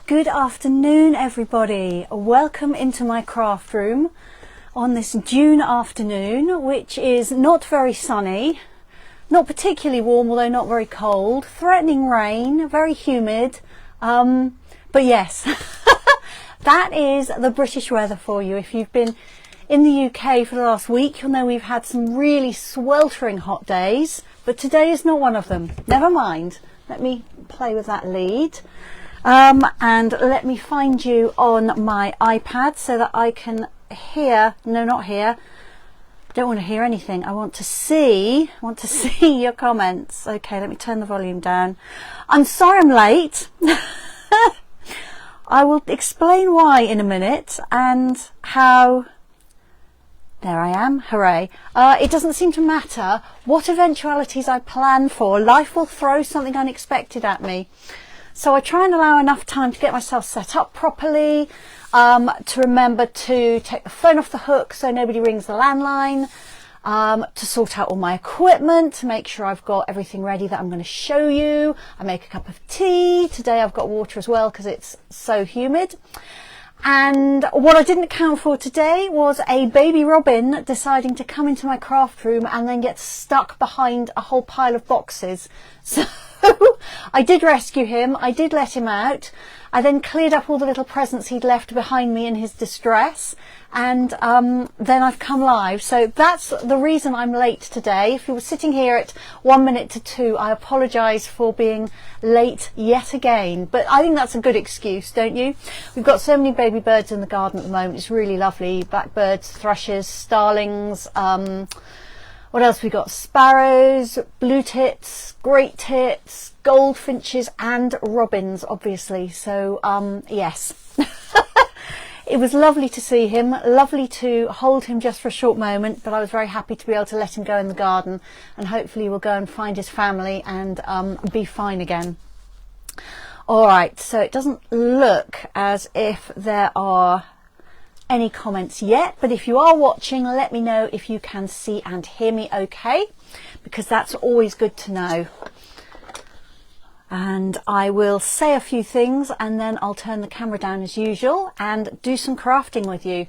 Good afternoon, everybody. Welcome into my craft room on this June afternoon, which is not very sunny, not particularly warm, although not very cold, threatening rain, very humid, but yes, that is the British weather for you. If you've been in the UK for the last week, you'll know we've had some really sweltering hot days, but today is not one of them. Never mind. Let me play with that lead. And let me find you on my iPad so that I can hear, no, not hear, don't want to hear anything. I want to see your comments. Okay, let me turn the volume down. I'm sorry I'm late. I will explain why in a minute and how. There I am, hooray. It doesn't seem to matter what eventualities I plan for. Life will throw something unexpected at me. So I try and allow enough time to get myself set up properly, to remember to take the phone off the hook so nobody rings the landline, to sort out all my equipment, to make sure I've got everything ready that I'm going to show you. I make a cup of tea. Today I've got water as well because it's so humid. And what I didn't account for today was a baby robin deciding to come into my craft room and then get stuck behind a whole pile of boxes. So I did rescue him, I did let him out, I then cleared up all the little presents he'd left behind me in his distress, and then I've come live. So that's the reason I'm late today. If you were sitting here at 1 minute to 2, I apologise for being late yet again, but I think that's a good excuse, don't you? We've got so many baby birds in the garden at the moment, it's really lovely. Blackbirds, thrushes, starlings, what else we got? Sparrows, blue tits, great tits, goldfinches and robins, obviously. So yes. It was lovely to see him, lovely to hold him just for a short moment, but I was very happy to be able to let him go in the garden, and hopefully we'll go and find his family and be fine again. All right, so it doesn't look as if there are any comments yet, but if you are watching, let me know if you can see and hear me okay, because that's always good to know. And I will say a few things and then I'll turn the camera down as usual and do some crafting with you.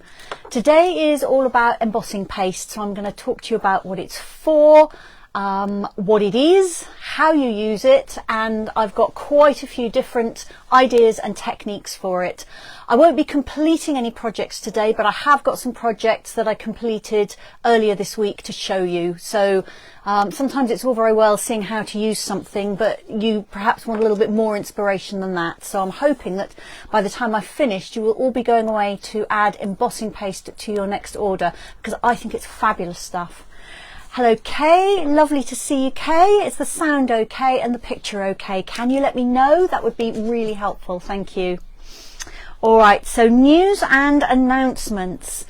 Today is all about embossing paste, so I'm going to talk to you about what it's for, what it is, how you use it, and I've got quite a few different ideas and techniques for it. I won't be completing any projects today, but I have got some projects that I completed earlier this week to show you. So sometimes it's all very well seeing how to use something, but you perhaps want a little bit more inspiration than that. So I'm hoping that by the time I've finished, you will all be going away to add embossing paste to your next order, because I think it's fabulous stuff. Hello Kay, lovely to see you Kay. Is the sound okay and the picture okay? Can you let me know? That would be really helpful, thank you. All right, so news and announcements.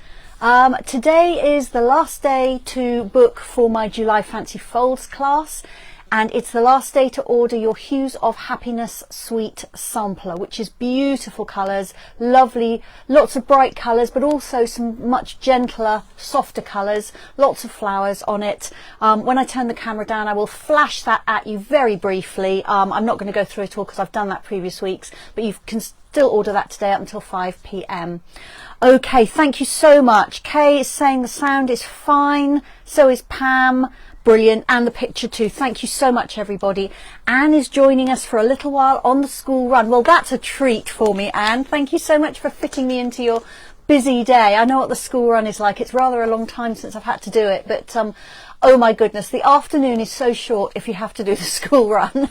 Today is the last day to book for my July Fancy Folds class, and it's the last day to order your Hues of Happiness Suite sampler, which is beautiful colours, lovely, lots of bright colours, but also some much gentler, softer colours, lots of flowers on it. When I turn the camera down, I will flash that at you very briefly. I'm not going to go through it all because I've done that previous weeks, but you can still order that today up until 5 p.m. Okay, thank you so much. Kay is saying the sound is fine, so is Pam. Brilliant, and the picture too. Thank you so much, everybody. Anne is joining us for a little while on the school run. Well, that's a treat for me, Anne. Thank you so much for fitting me into your busy day. I know what the school run is like. It's rather a long time since I've had to do it, but oh my goodness, the afternoon is so short if you have to do the school run.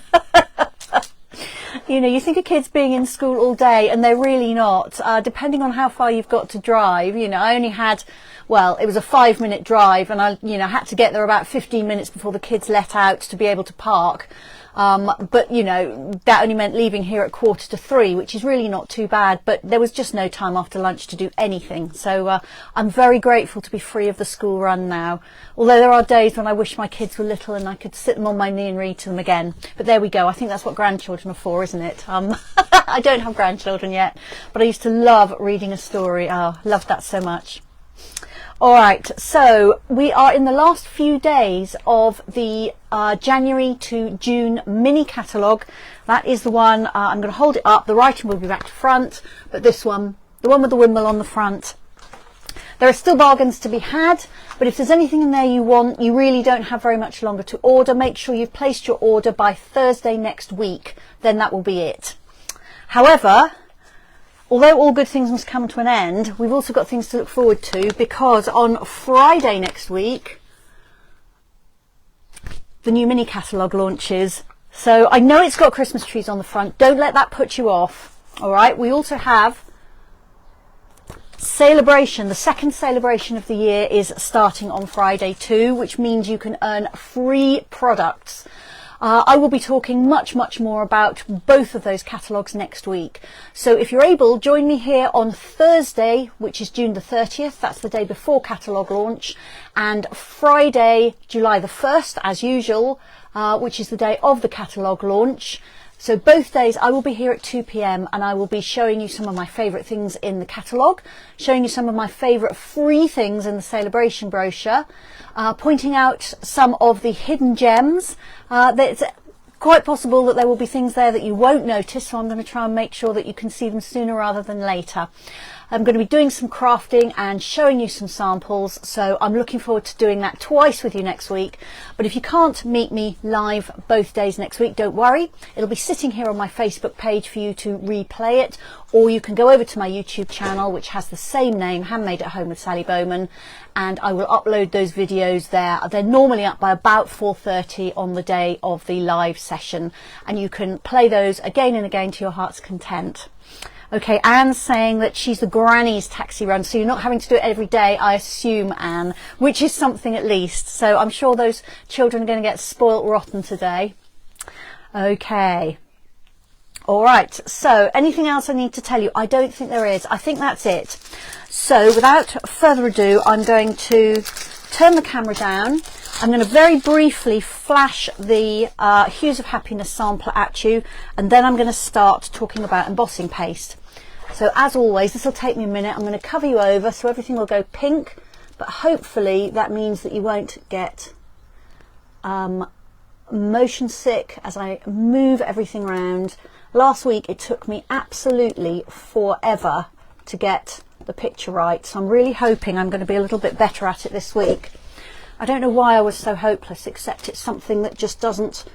You know, you think of kids being in school all day, and they're really not. Depending on how far you've got to drive, you know, I only had, well, it was a 5-minute drive, and I, you know, had to get there about 15 minutes before the kids let out to be able to park. But, you know, that only meant leaving here at 2:45, which is really not too bad. But there was just no time after lunch to do anything. So I'm very grateful to be free of the school run now. Although there are days when I wish my kids were little and I could sit them on my knee and read to them again. But there we go. I think that's what grandchildren are for, isn't it? I don't have grandchildren yet, but I used to love reading a story. Oh, loved that so much. All right, so we are in the last few days of the January to June mini catalogue. That is the one, I'm going to hold it up, the writing will be back to front, but this one, the one with the wimble on the front, there are still bargains to be had, but if there's anything in there you want, you really don't have very much longer to order. Make sure you've placed your order by Thursday next week, then that will be it. However, although all good things must come to an end, we've also got things to look forward to, because on Friday next week, the new mini catalogue launches. So I know it's got Christmas trees on the front. Don't let that put you off. All right. We also have Celebration. The second celebration of the year is starting on Friday too, which means you can earn free products. I will be talking much more about both of those catalogues next week. So if you're able, join me here on Thursday, which is June the 30th. That's the day before catalogue launch. And Friday, July the 1st, as usual, which is the day of the catalogue launch. So both days I will be here at 2 p.m. and I will be showing you some of my favourite things in the catalogue, showing you some of my favourite free things in the celebration brochure, pointing out some of the hidden gems. It's quite possible that there will be things there that you won't notice, so I'm going to try and make sure that you can see them sooner rather than later. I'm going to be doing some crafting and showing you some samples, so I'm looking forward to doing that twice with you next week. But if you can't meet me live both days next week, don't worry. It'll be sitting here on my Facebook page for you to replay it, or you can go over to my YouTube channel, which has the same name, Handmade at Home with Sally Bowman, and I will upload those videos there. They're normally up by about 4:30 on the day of the live session, and you can play those again and again to your heart's content. Okay, Anne's saying that she's the granny's taxi run, so you're not having to do it every day, I assume, Anne, which is something at least. So I'm sure those children are going to get spoilt rotten today. Okay. All right, so anything else I need to tell you? I don't think there is. I think that's it. So without further ado, I'm going to turn the camera down. I'm going to very briefly flash the Hues of Happiness sampler at you, and then I'm going to start talking about embossing paste. So as always, this will take me a minute. I'm going to cover you over so everything will go pink, but hopefully that means that you won't get motion sick as I move everything around. Last week it took me absolutely forever to get the picture right, so I'm really hoping I'm going to be a little bit better at it this week. I don't know why I was so hopeless, except it's something that just doesn't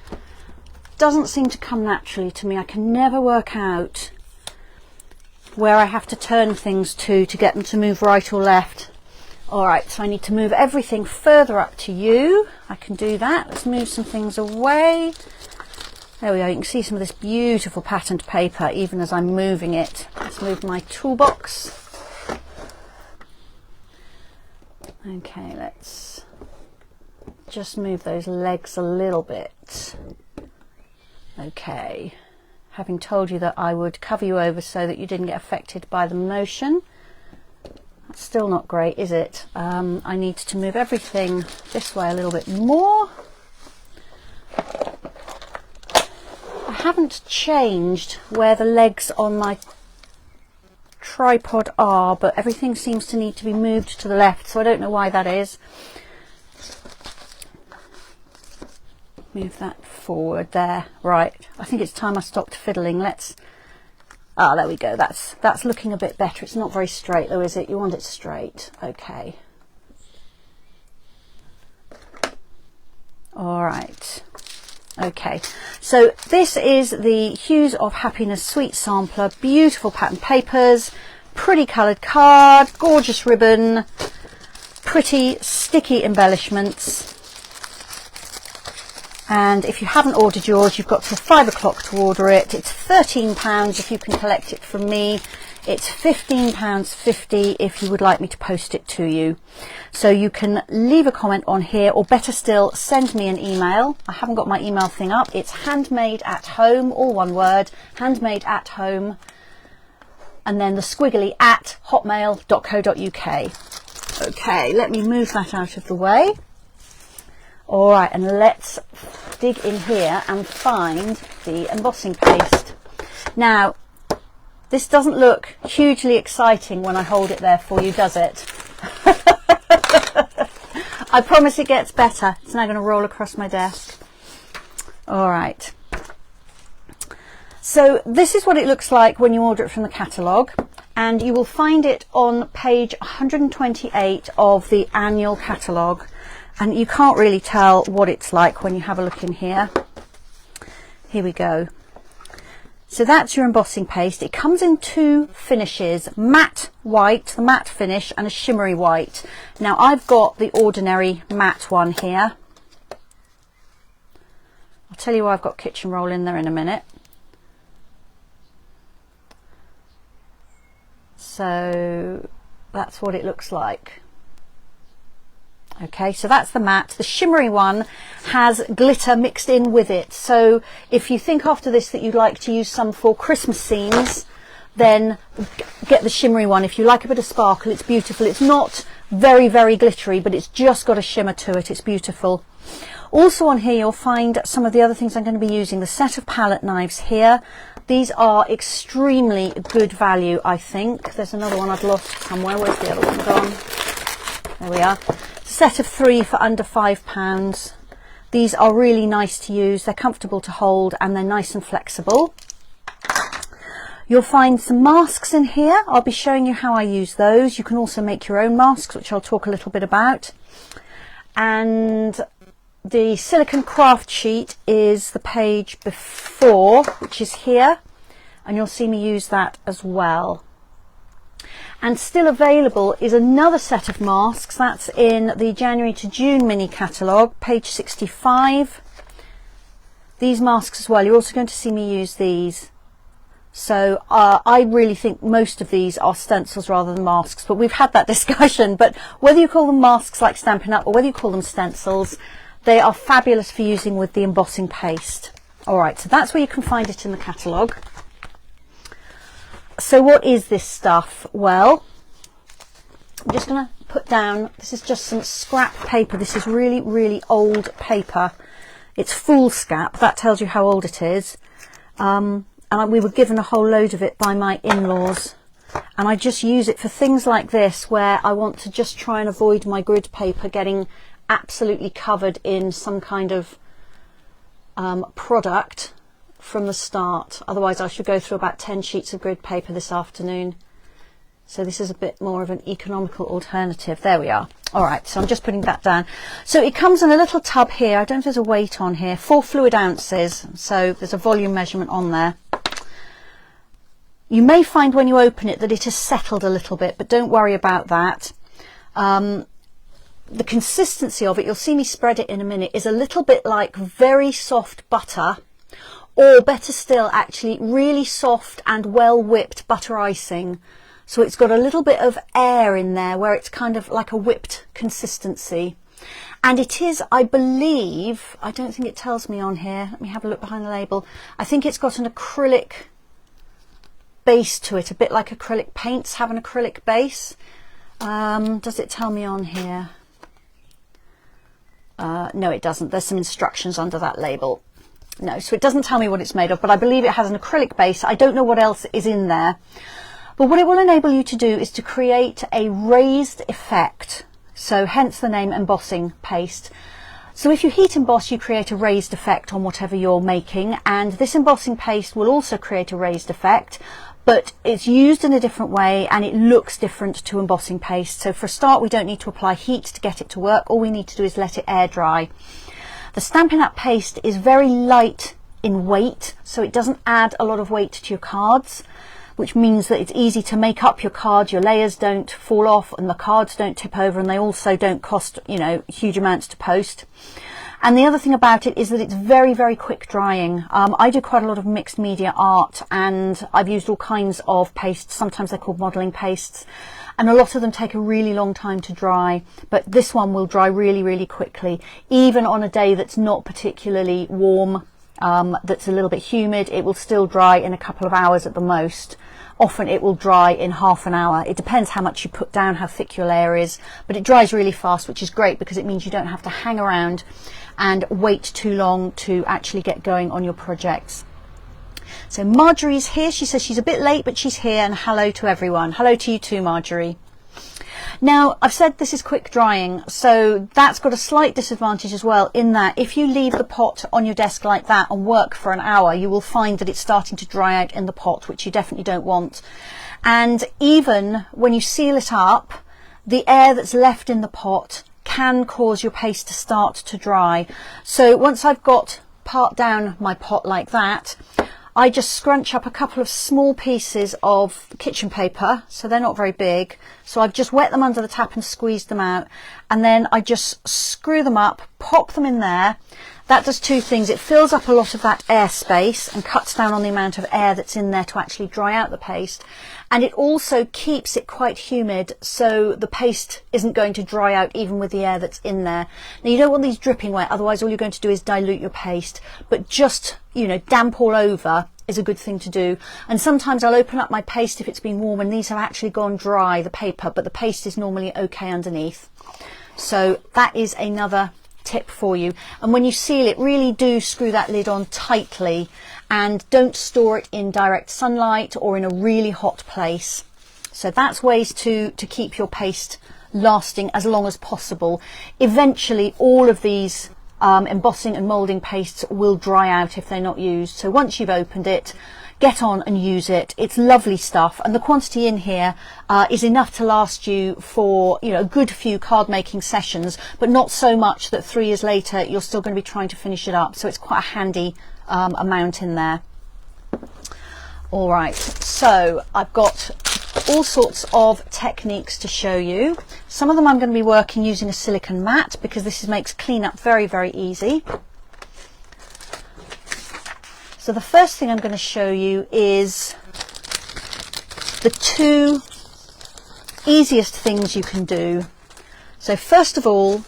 seem to come naturally to me. I can never work out where I have to turn things to get them to move right or left. All right, so I need to move everything further up to you. I can do that. Let's move some things away. There we go. You can see some of this beautiful patterned paper even as I'm moving it. Let's move my toolbox. Okay, let's just move those legs a little bit. Okay, having told you that I would cover you over so that you didn't get affected by the motion. That's still not great, is it? I need to move everything this way a little bit more. I haven't changed where the legs on my tripod are, but everything seems to need to be moved to the left, so I don't know why that is. Move that forward there. Right, I think it's time I stopped fiddling. Let's there we go. That's looking a bit better. It's not very straight though, is it? You want it straight. Okay. All right. Okay, so this is the Hues of Happiness Sweet Sampler. Beautiful pattern papers, pretty coloured card, gorgeous ribbon, pretty sticky embellishments. And if you haven't ordered yours, you've got till 5 o'clock to order it. It's £13 if you can collect it from me. It's £15.50 if you would like me to post it to you. So you can leave a comment on here, or better still, send me an email. I haven't got my email thing up. It's handmade at home, all one word, handmade at home, and then the squiggly at hotmail.co.uk. Okay, let me move that out of the way. All right, and let's dig in here and find the embossing paste. Now, this doesn't look hugely exciting when I hold it there for you, does it? I promise it gets better. It's now going to roll across my desk. All right. So this is what it looks like when you order it from the catalogue, and you will find it on page 128 of the annual catalogue, and you can't really tell what it's like when you have a look in here. Here we go. So that's your embossing paste. It comes in two finishes, matte white, the matte finish, and a shimmery white. Now I've got the ordinary matte one here. I'll tell you why I've got kitchen roll in there in a minute. So that's what it looks like. Okay, so that's the matte. The shimmery one has glitter mixed in with it. So if you think after this that you'd like to use some for Christmas scenes, then get the shimmery one. If you like a bit of sparkle, it's beautiful. It's not very, very glittery, but it's just got a shimmer to it. It's beautiful. Also on here, you'll find some of the other things I'm going to be using. The set of palette knives here. These are extremely good value, I think. There's another one I've lost somewhere. Where's the other one gone? There we are. Set of 3 for under £5. These are really nice to use. They're comfortable to hold and they're nice and flexible. You'll find some masks in here. I'll be showing you how I use those. You can also make your own masks, which I'll talk a little bit about. And the silicone craft sheet is the page before, which is here, and you'll see me use that as well. And still available is another set of masks. That's in the January to June mini catalogue, page 65. These masks as well, you're also going to see me use these. So I really think most of these are stencils rather than masks, but we've had that discussion. But whether you call them masks like Stampin' Up or whether you call them stencils, they are fabulous for using with the embossing paste. All right, so that's where you can find it in the catalogue. So what is this stuff? Well, I'm just going to put down, this is just some scrap paper. This is really, really old paper. It's foolscap. That tells you how old it is. And we were given a whole load of it by my in-laws. And I just use it for things like this, where I want to just try and avoid my grid paper getting absolutely covered in some kind of product from the start. Otherwise I should go through about 10 sheets of grid paper this afternoon. So this is a bit more of an economical alternative. There we are. All right, so I'm just putting that down. So it comes in a little tub here. I don't know if there's a weight on here. 4 fluid ounces. So there's a volume measurement on there. You may find when you open it that it has settled a little bit, but don't worry about that. The consistency of it, you'll see me spread it in a minute, is a little bit like very soft butter, or better still, actually, really soft and well whipped butter icing. So it's got a little bit of air in there where it's kind of like a whipped consistency. And it is, I believe, I don't think it tells me on here. Let me have a look behind the label. I think it's got an acrylic base to it, a bit like acrylic paints have an acrylic base. Does it tell me on here? No, it doesn't. There's some instructions under that label. No, so it doesn't tell me what it's made of, but I believe it has an acrylic base. I don't know what else is in there. But what it will enable you to do is to create a raised effect. So hence the name embossing paste. So if you heat emboss, you create a raised effect on whatever you're making. And this embossing paste will also create a raised effect, but it's used in a different way and it looks different to embossing paste. So for a start, we don't need to apply heat to get it to work. All we need to do is let it air dry. The Stampin' Up paste is very light in weight, so it doesn't add a lot of weight to your cards, which means that it's easy to make up your cards. Your layers don't fall off and the cards don't tip over, and they also don't cost, you know, huge amounts to post. And the other thing about it is that it's very, very quick drying. I do quite a lot of mixed media art and I've used all kinds of pastes. Sometimes they're called modelling pastes, and a lot of them take a really long time to dry, but this one will dry really, really quickly. Even on a day that's not particularly warm, that's a little bit humid, it will still dry in a couple of hours at the most. Often it will dry in half an hour. It depends how much you put down, how thick your layer is, but it dries really fast, which is great because it means you don't have to hang around and wait too long to actually get going on your projects. So Marjorie's here. She says she's a bit late, but she's here, and hello to everyone. Hello to you too, Marjorie. Now, I've said this is quick drying, so that's got a slight disadvantage as well, in that if you leave the pot on your desk like that and work for an hour, you will find that it's starting to dry out in the pot, which you definitely don't want. And even when you seal it up, the air that's left in the pot can cause your paste to start to dry. So once I've got part down my pot like that, I just scrunch up a couple of small pieces of kitchen paper, so they're not very big. So I've just wet them under the tap and squeezed them out, and then I just screw them up, pop them in there. That does two things. It fills up a lot of that air space and cuts down on the amount of air that's in there to actually dry out the paste. And it also keeps it quite humid, so the paste isn't going to dry out even with the air that's in there. Now, you don't want these dripping wet, otherwise all you're going to do is dilute your paste. But just, you know, damp all over is a good thing to do. And sometimes I'll open up my paste if it's been warm and these have actually gone dry, the paper, but the paste is normally okay underneath. So that is another tip for you. And when you seal it, really do screw that lid on tightly and don't store it in direct sunlight or in a really hot place. So that's ways to keep your paste lasting as long as possible. Eventually all of these embossing and moulding pastes will dry out if they're not used. So once you've opened it, get on and use it. It's lovely stuff, and the quantity in here is enough to last you for, you know, a good few card making sessions, but not so much that 3 years later you're still going to be trying to finish it up. So it's quite a handy amount in there. All right, so I've got all sorts of techniques to show you. Some of them I'm going to be working using a silicone mat because this makes cleanup very, very easy. So the first thing I'm going to show you is the 2 easiest things you can do. So first of all,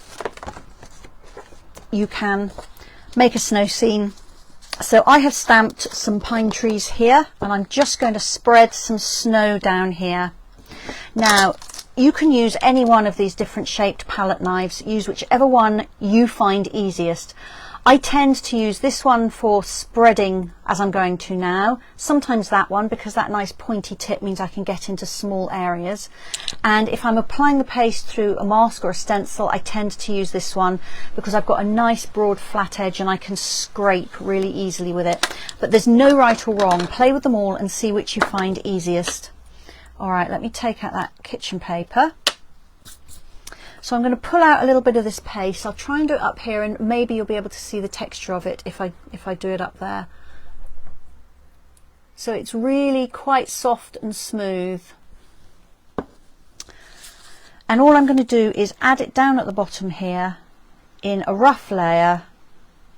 you can make a snow scene. So I have stamped some pine trees here, and I'm just going to spread some snow down here. Now, you can use any one of these different shaped palette knives. Use whichever one you find easiest. I tend to use this one for spreading as I'm going to now, sometimes that one because that nice pointy tip means I can get into small areas. And if I'm applying the paste through a mask or a stencil, I tend to use this one because I've got a nice broad flat edge and I can scrape really easily with it. But there's no right or wrong. Play with them all and see which you find easiest. All right, let me take out that kitchen paper. So I'm going to pull out a little bit of this paste. I'll try and do it up here, and maybe you'll be able to see the texture of it if I do it up there. So it's really quite soft and smooth. And all I'm going to do is add it down at the bottom here in a rough layer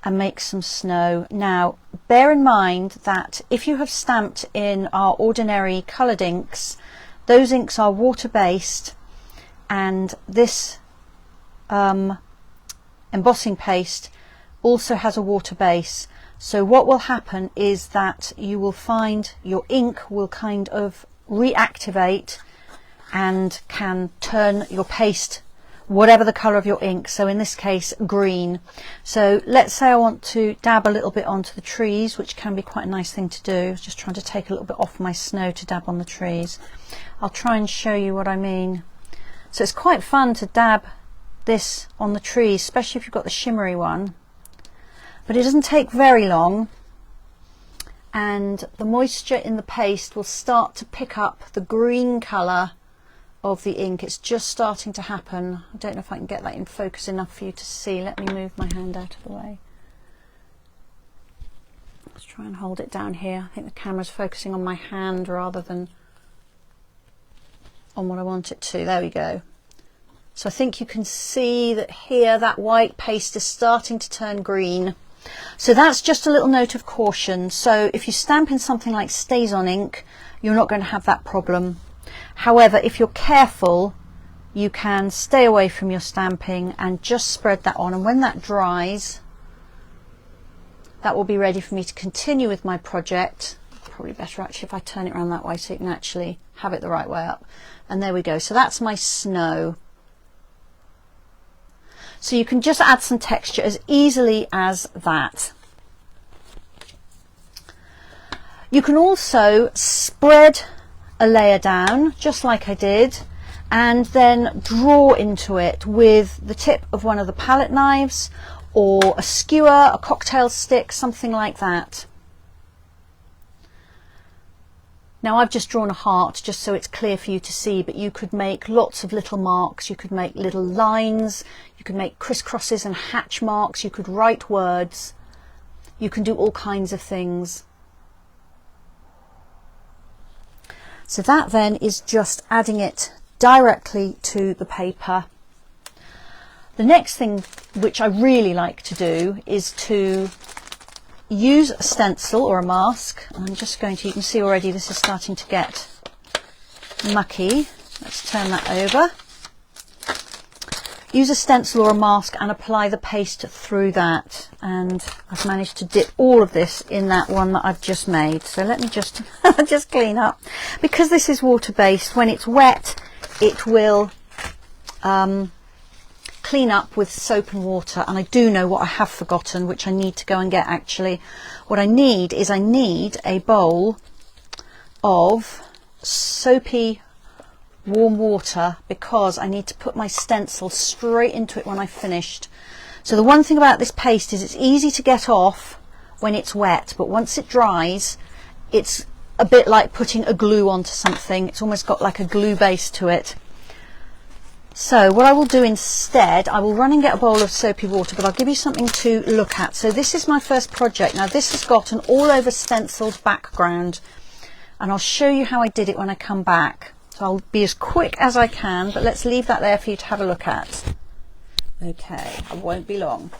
and make some snow. Now, bear in mind that if you have stamped in our ordinary coloured inks, those inks are water-based, and this embossing paste also has a water base. So what will happen is that you will find your ink will kind of reactivate and can turn your paste whatever the colour of your ink, so in this case green. So let's say I want to dab a little bit onto the trees, which can be quite a nice thing to do. I was just trying to take a little bit off my snow to dab on the trees. I'll try and show you what I mean. So it's quite fun to dab this on the trees, especially if you've got the shimmery one, but it doesn't take very long, and the moisture in the paste will start to pick up the green colour of the ink. It's just starting to happen. I don't know if I can get that in focus enough for you to see. Let me move my hand out of the way. Let's try and hold it down here. I think the camera's focusing on my hand rather than on what I want it to. There we go. So I think you can see that here that white paste is starting to turn green. So that's just a little note of caution. So if you stamp in something like StazOn ink, you're not going to have that problem. However, if you're careful, you can stay away from your stamping and just spread that on, and when that dries, that will be ready for me to continue with my project. Probably better actually if I turn it around that way so you can actually have it the right way up. And there we go. So that's my snow. So you can just add some texture as easily as that. You can also spread a layer down just like I did, and then draw into it with the tip of one of the palette knives or a skewer, a cocktail stick, something like that. Now I've just drawn a heart just so it's clear for you to see, but you could make lots of little marks, you could make little lines, you could make crisscrosses and hatch marks, you could write words, you can do all kinds of things. So that then is just adding it directly to the paper. The next thing which I really like to do is to use a stencil or a mask. I'm just going to, you can see already this is starting to get mucky. Let's turn that over. Use a stencil or a mask and apply the paste through that, and I've managed to dip all of this in that one that I've just made. So let me just just clean up. Because this is water based, when it's wet it will clean up with soap and water. And I do know what I have forgotten, which I need to go and get actually. What I need is a bowl of soapy warm water, because I need to put my stencil straight into it when I've finished. So the one thing about this paste is it's easy to get off when it's wet, but once it dries it's a bit like putting a glue onto something. It's almost got like a glue base to it. So what I will do instead, I will run and get a bowl of soapy water, but I'll give you something to look at. So this is my first project. Now this has got an all over stenciled background, and I'll show you how I did it when I come back. So I'll be as quick as I can, but let's leave that there for you to have a look at. Okay, I won't be long.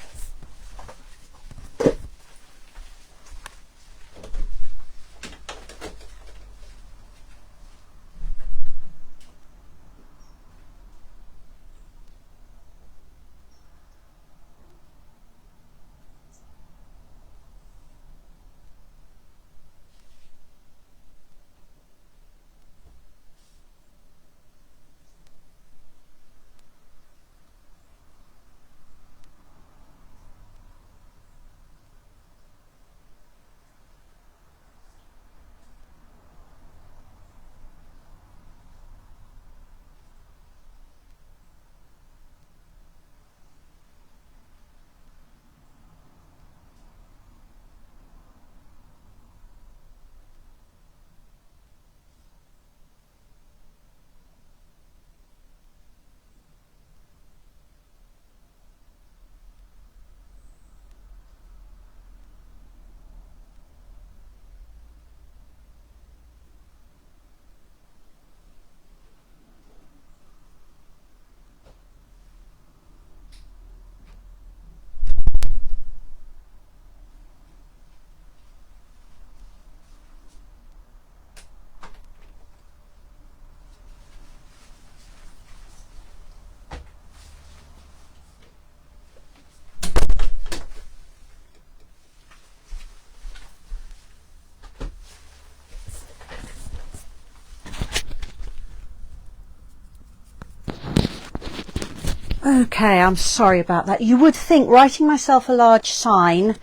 Okay, I'm sorry about that. You would think writing myself a large sign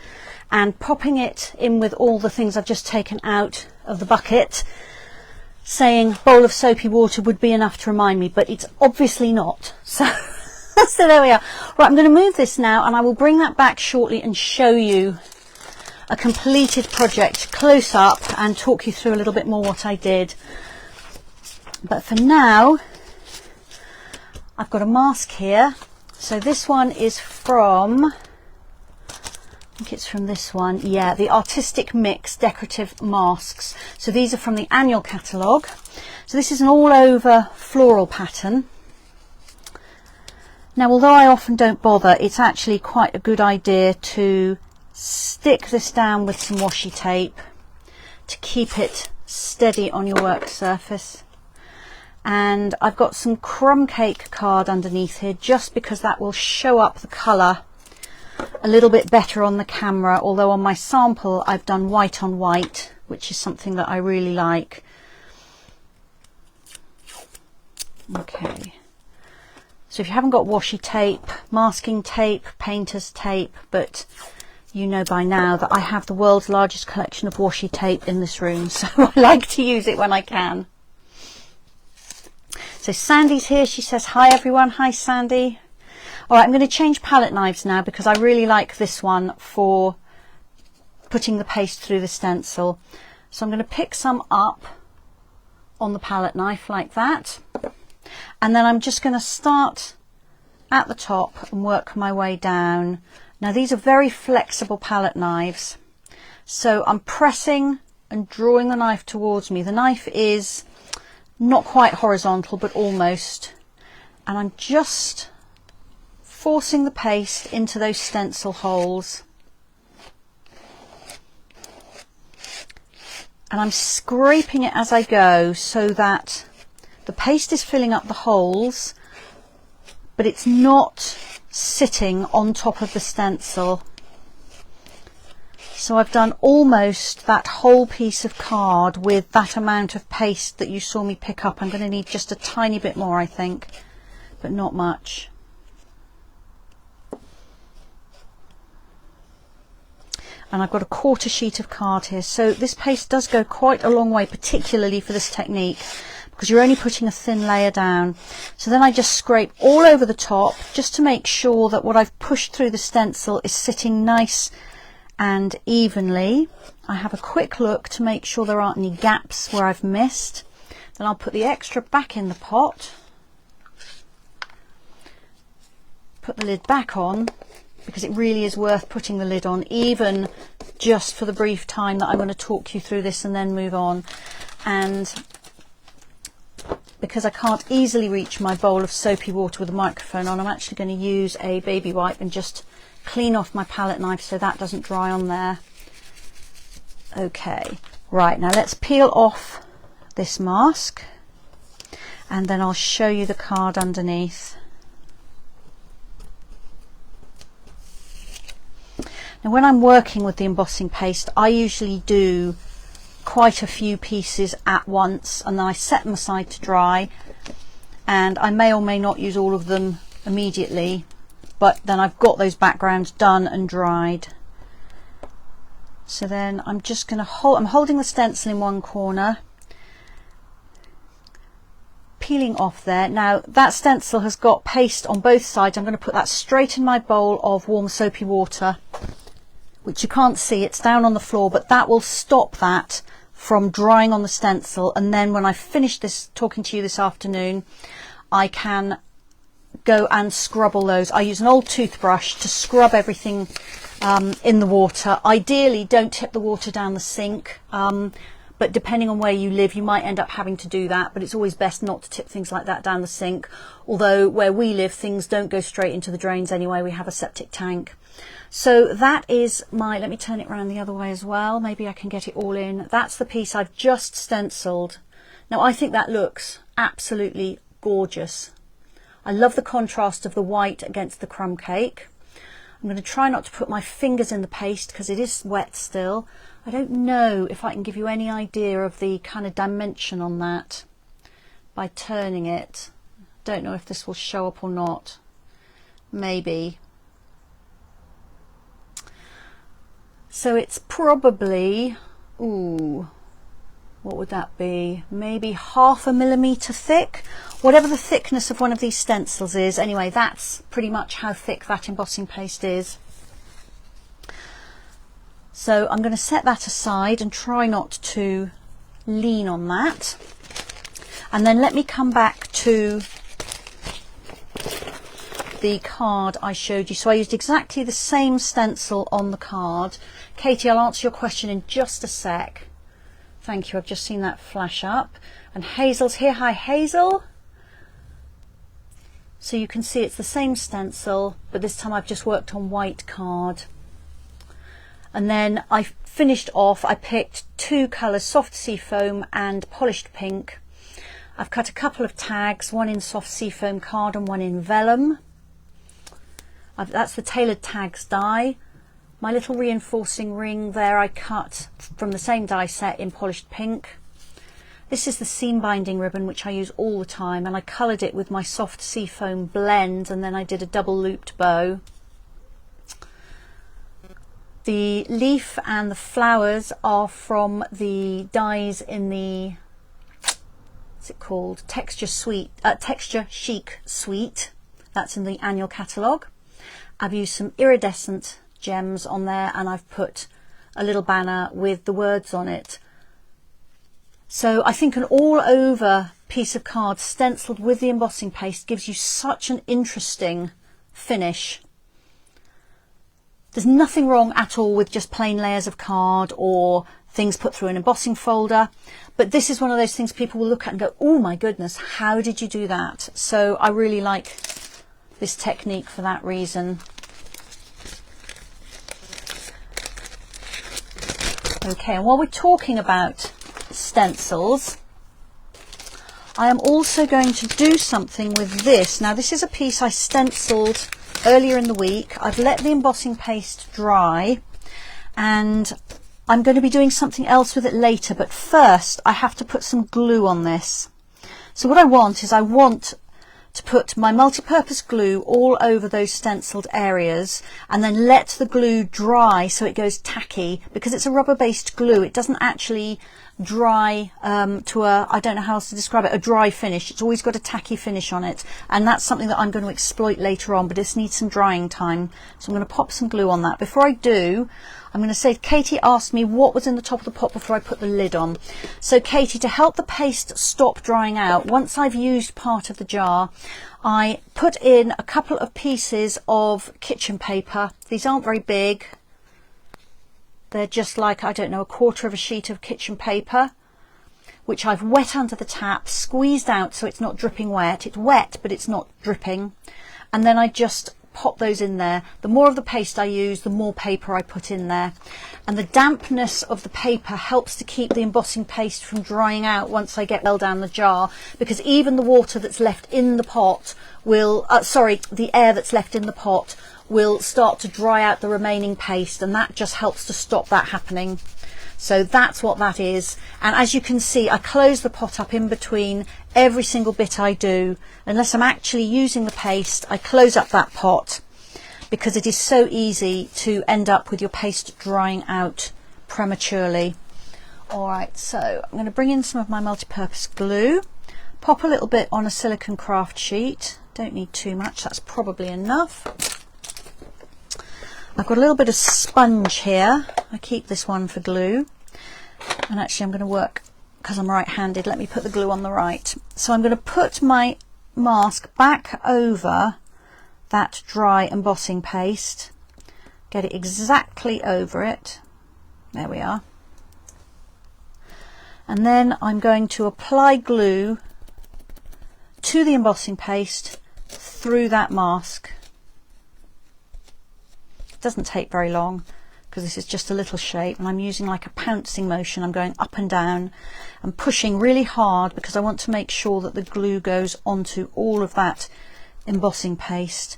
and popping it in with all the things I've just taken out of the bucket saying bowl of soapy water would be enough to remind me, but it's obviously not. So, so there we are. Right, I'm going to move this now and I will bring that back shortly and show you a completed project close up and talk you through a little bit more what I did. But for now, I've got a mask here. So this one is from, I think it's from this one, yeah, the Artistic Mix Decorative Masks. So these are from the annual catalogue. So this is an all over floral pattern. Now although I often don't bother, it's actually quite a good idea to stick this down with some washi tape to keep it steady on your work surface. And I've got some crumb cake card underneath here just because that will show up the colour a little bit better on the camera, although on my sample I've done white on white, which is something that I really like. Okay, so if you haven't got washi tape, masking tape, painter's tape, but you know by now that I have the world's largest collection of washi tape in this room, so I like to use it when I can. So Sandy's here. She says, hi everyone. Hi Sandy. All right, I'm going to change palette knives now because I really like this one for putting the paste through the stencil. So I'm going to pick some up on the palette knife like that. And then I'm just going to start at the top and work my way down. Now these are very flexible palette knives. So I'm pressing and drawing the knife towards me. The knife is not quite horizontal, but almost. And I'm just forcing the paste into those stencil holes. And I'm scraping it as I go so that the paste is filling up the holes, but it's not sitting on top of the stencil. So I've done almost that whole piece of card with that amount of paste that you saw me pick up. I'm going to need just a tiny bit more, I think, but not much. And I've got a quarter sheet of card here. So this paste does go quite a long way, particularly for this technique, because you're only putting a thin layer down. So then I just scrape all over the top just to make sure that what I've pushed through the stencil is sitting nice and evenly. I have a quick look to make sure there aren't any gaps where I've missed. Then I'll put the extra back in the pot, put the lid back on, because it really is worth putting the lid on, even just for the brief time that I'm going to talk you through this and then move on. And because I can't easily reach my bowl of soapy water with a microphone on, I'm actually going to use a baby wipe and just clean off my palette knife so that doesn't dry on there. Okay, right, now let's peel off this mask and then I'll show you the card underneath. Now when I'm working with the embossing paste, I usually do quite a few pieces at once and then I set them aside to dry, and I may or may not use all of them immediately, but then I've got those backgrounds done and dried. So then I'm just going to I'm holding the stencil in one corner, peeling off there. Now that stencil has got paste on both sides. I'm going to put that straight in my bowl of warm soapy water, which you can't see, it's down on the floor, but that will stop that from drying on the stencil. And then when I finish this, talking to you this afternoon, I can go and scrub all those. I use an old toothbrush to scrub everything in the water. Ideally, don't tip the water down the sink, but depending on where you live, you might end up having to do that, but it's always best not to tip things like that down the sink. Although where we live, things don't go straight into the drains anyway. We have a septic tank. So that is my, let me turn it around the other way as well. Maybe I can get it all in. That's the piece I've just stenciled. Now I think that looks absolutely gorgeous. I love the contrast of the white against the crumb cake. I'm going to try not to put my fingers in the paste because it is wet still. I don't know if I can give you any idea of the kind of dimension on that by turning it. Don't know if this will show up or not. Maybe. So it's probably, ooh, what would that be? Maybe 1/2 millimeter thick, whatever the thickness of one of these stencils is. Anyway, that's pretty much how thick that embossing paste is. So I'm going to set that aside and try not to lean on that. And then let me come back to the card I showed you. So I used exactly the same stencil on the card. Katie, I'll answer your question in just a sec. Thank you, I've just seen that flash up. And Hazel's here. Hi Hazel. So you can see it's the same stencil, but this time I've just worked on white card. And then I finished off, I picked two colours, soft seafoam and polished pink. I've cut a couple of tags, one in soft seafoam card and one in vellum. That's the tailored tags die. My little reinforcing ring there I cut from the same die set in polished pink. This is the seam binding ribbon, which I use all the time, and I coloured it with my soft seafoam blend, and then I did a double looped bow. The leaf and the flowers are from the dies in the what's it called? Texture Chic Suite. That's in the annual catalogue. I've used some iridescent gems on there, and I've put a little banner with the words on it. So I think an all over piece of card stenciled with the embossing paste gives you such an interesting finish. There's nothing wrong at all with just plain layers of card or things put through an embossing folder, but this is one of those things people will look at and go, oh my goodness, how did you do that? So I really like this technique for that reason. Okay, and while we're talking about stencils, I am also going to do something with this. Now this is a piece I stenciled earlier in the week. I've let the embossing paste dry, and I'm going to be doing something else with it later, but first I have to put some glue on this. So what I want to put my multi-purpose glue all over those stenciled areas, and then let the glue dry so it goes tacky. Because it's a rubber-based glue, it doesn't actually dry to a, I don't know how else to describe it, a dry finish. It's always got a tacky finish on it, and that's something that I'm going to exploit later on, but this needs some drying time. So I'm going to pop some glue on that. Before I do, I'm going to say, Katie asked me what was in the top of the pot before I put the lid on. So Katie, to help the paste stop drying out, once I've used part of the jar, I put in a couple of pieces of kitchen paper. These aren't very big. They're just like, I don't know, a quarter of a sheet of kitchen paper, which I've wet under the tap, squeezed out so it's not dripping wet. It's wet, but it's not dripping. And then I just pop those in there. The more of the paste I use, the more paper I put in there. And the dampness of the paper helps to keep the embossing paste from drying out once I get well down the jar, because even the water that's left in the pot will, the air that's left in the pot will start to dry out the remaining paste, and that just helps to stop that happening. So that's what that is. And as you can see, I close the pot up in between every single bit I do. Unless I'm actually using the paste, I close up that pot, because it is so easy to end up with your paste drying out prematurely. All right, so I'm going to bring in some of my multi-purpose glue, pop a little bit on a silicone craft sheet. Don't need too much, that's probably enough. I've got a little bit of sponge here. I keep this one for glue. And actually I'm going to work, because I'm right-handed, let me put the glue on the right. So I'm going to put my mask back over that dry embossing paste. Get it exactly over it. There we are. And then I'm going to apply glue to the embossing paste through that mask. It doesn't take very long, because this is just a little shape, and I'm using like a pouncing motion. I'm going up and down and pushing really hard, because I want to make sure that the glue goes onto all of that embossing paste.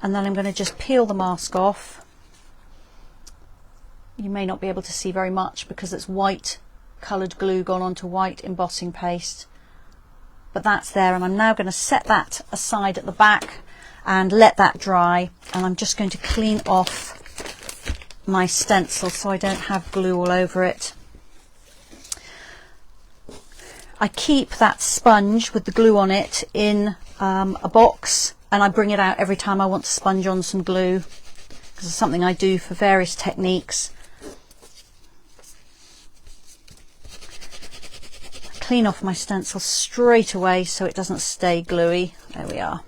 And then I'm going to just peel the mask off. You may not be able to see very much because it's white coloured glue gone onto white embossing paste, but that's there. And I'm now going to set that aside at the back and let that dry, and I'm just going to clean off my stencil so I don't have glue all over it. I keep that sponge with the glue on it in a box, and I bring it out every time I want to sponge on some glue, because it's something I do for various techniques. I clean off my stencil straight away so it doesn't stay gluey. There we are.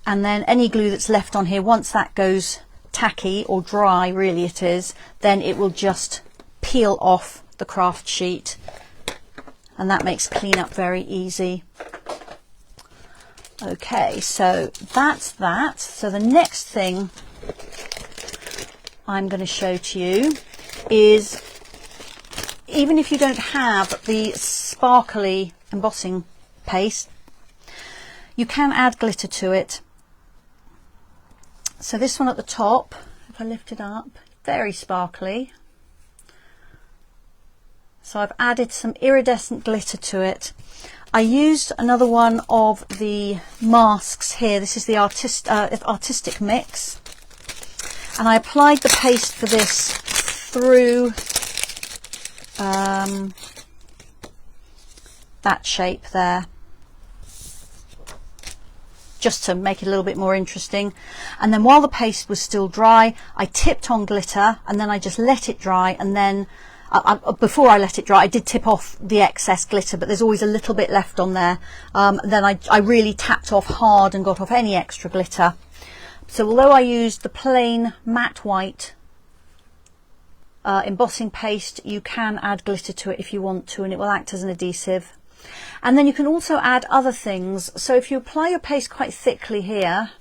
And then any glue that's left on here, once that goes tacky or dry, really it is, then it will just peel off the craft sheet, and that makes cleanup very easy. Okay, so that's that. So the next thing I'm going to show to you is, even if you don't have the sparkly embossing paste, you can add glitter to it. So this one at the top, if I lift it up, very sparkly. So I've added some iridescent glitter to it. I used another one of the masks here. This is the artistic mix. And I applied the paste for this through that shape there, just to make it a little bit more interesting. And then while the paste was still dry, I tipped on glitter, and then I just let it dry. And then before I let it dry, I did tip off the excess glitter, but there's always a little bit left on there. Then I really tapped off hard and got off any extra glitter. So although I used the plain matte white embossing paste, you can add glitter to it if you want to, and it will act as an adhesive. And then you can also add other things. So if you apply your paste quite thickly here,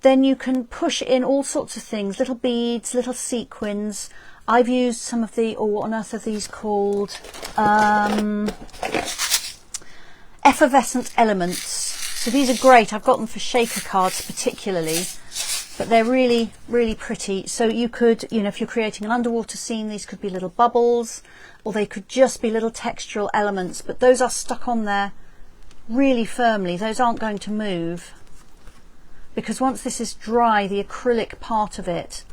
then you can push in all sorts of things, little beads, little sequins. I've used some of the, what on earth are these called? Effervescent elements. So these are great. I've got them for shaker cards particularly, but they're really, really pretty. So you could, if you're creating an underwater scene, these could be little bubbles, or they could just be little textural elements, but those are stuck on there really firmly. Those aren't going to move, because once this is dry, the acrylic part of it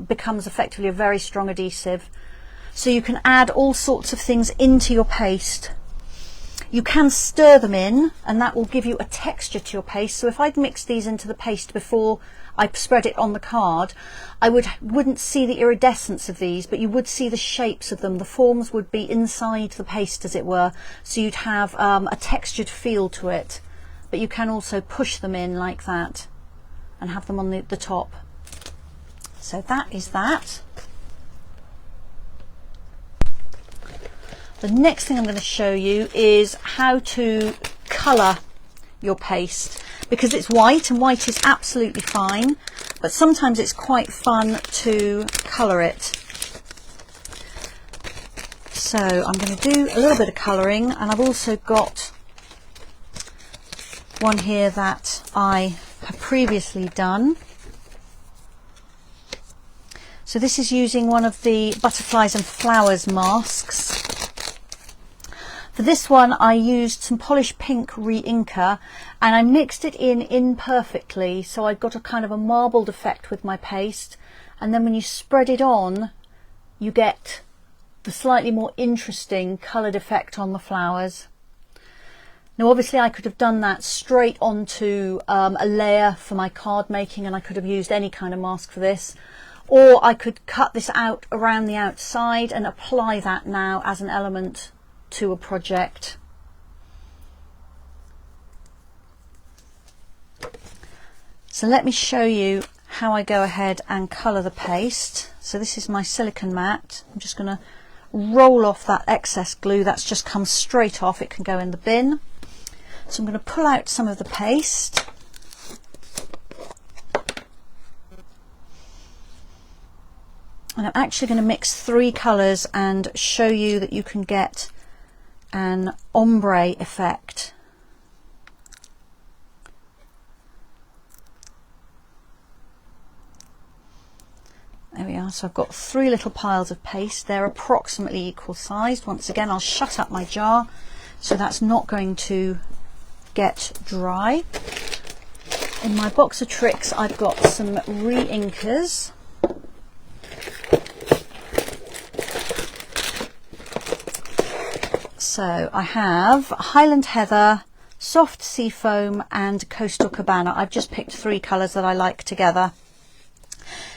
becomes effectively a very strong adhesive. So you can add all sorts of things into your paste. You can stir them in, and that will give you a texture to your paste. So if I'd mixed these into the paste before I spread it on the card, I wouldn't see the iridescence of these, but you would see the shapes of them. The forms would be inside the paste, as it were, so you'd have a textured feel to it. But you can also push them in like that and have them on the top. So that is that. The next thing I'm going to show you is how to colour your paste, because it's white and white is absolutely fine, but sometimes it's quite fun to colour it. So I'm going to do a little bit of colouring, and I've also got one here that I have previously done. So this is using one of the butterflies and flowers masks. For this one I used some polished pink re-inker, and I mixed it in imperfectly, so I got a kind of a marbled effect with my paste, and then when you spread it on you get the slightly more interesting coloured effect on the flowers. Now obviously I could have done that straight onto a layer for my card making, and I could have used any kind of mask for this, or I could cut this out around the outside and apply that now as an element to a project. So let me show you how I go ahead and colour the paste. So this is my silicone mat. I'm just going to roll off that excess glue that's just come straight off. It can go in the bin. So I'm going to pull out some of the paste. And I'm actually going to mix 3 colours and show you that you can get an ombre effect. There we are. So I've got 3 little piles of paste. They're approximately equal sized. Once again, I'll shut up my jar so that's not going to get dry. In my box of tricks I've got some re-inkers. So I have Highland Heather, Soft Seafoam and Coastal Cabana. I've just picked 3 colours that I like together.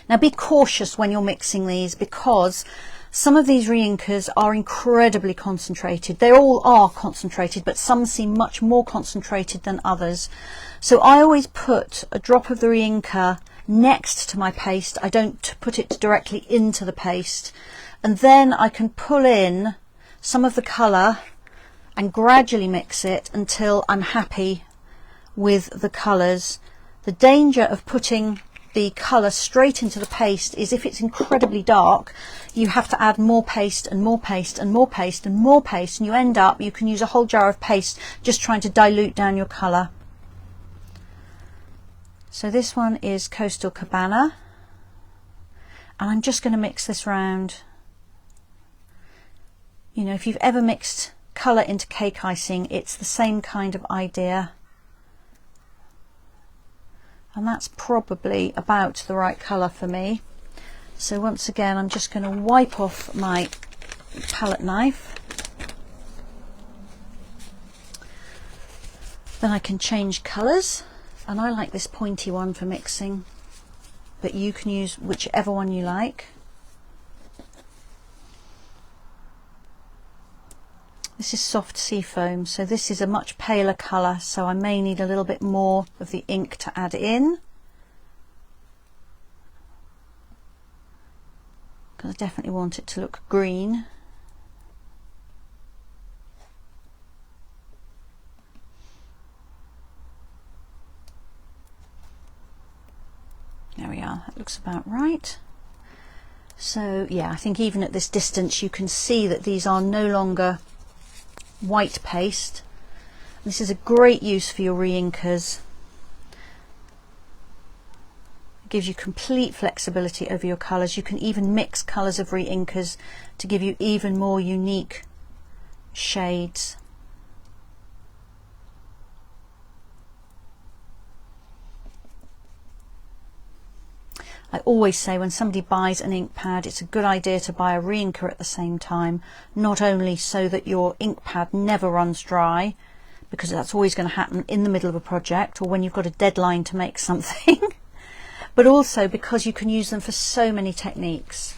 Now be cautious when you're mixing these, because some of these re-inkers are incredibly concentrated. They all are concentrated, but some seem much more concentrated than others. So I always put a drop of the re-inker next to my paste. I don't put it directly into the paste. And then I can pull in some of the colour and gradually mix it until I'm happy with the colours. The danger of putting the colour straight into the paste is if it's incredibly dark, you have to add more paste and more paste and more paste and more paste, and you end up, you can use a whole jar of paste just trying to dilute down your colour. So this one is Coastal Cabana, and I'm just going to mix this round. You know, if you've ever mixed colour into cake icing, it's the same kind of idea. And that's probably about the right colour for me. So once again, I'm just going to wipe off my palette knife. Then I can change colours, and I like this pointy one for mixing, but you can use whichever one you like. This is soft sea foam, so this is a much paler colour, so I may need a little bit more of the ink to add in, because I definitely want it to look green. There we are, that looks about right. So yeah, I think even at this distance you can see that these are no longer white paste. This is a great use for your re-inkers. It gives you complete flexibility over your colours. You can even mix colours of re-inkers to give you even more unique shades. I always say when somebody buys an ink pad, it's a good idea to buy a re-inker at the same time, not only so that your ink pad never runs dry, because that's always going to happen in the middle of a project or when you've got a deadline to make something, but also because you can use them for so many techniques.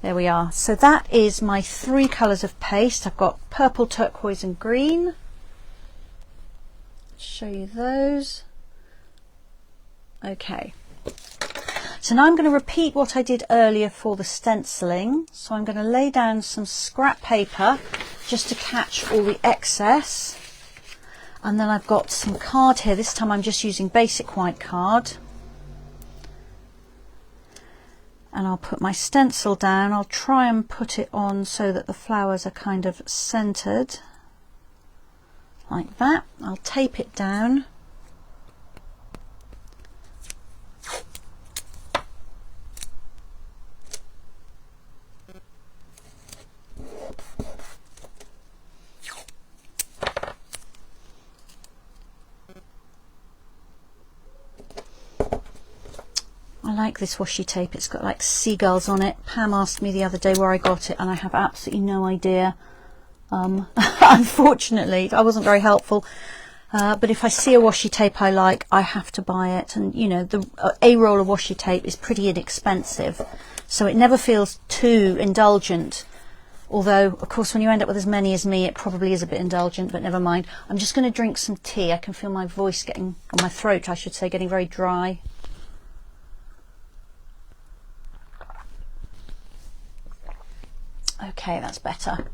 There we are. So that is my 3 colours of paste. I've got purple, turquoise and green. Show you those. Okay. So now I'm going to repeat what I did earlier for the stenciling. So I'm going to lay down some scrap paper just to catch all the excess. And then I've got some card here. This time I'm just using basic white card. And I'll put my stencil down. I'll try and put it on so that the flowers are kind of centered. Like that. I'll tape it down. I like this washi tape. It's got like seagulls on it. Pam asked me the other day where I got it and I have absolutely no idea. Unfortunately, I wasn't very helpful. But if I see a washi tape I like, I have to buy it. And you know, a roll of washi tape is pretty inexpensive, so it never feels too indulgent. Although, of course, when you end up with as many as me, it probably is a bit indulgent, but never mind. I'm just going to drink some tea. I can feel my voice getting, or my throat I should say, getting very dry. Okay, that's better.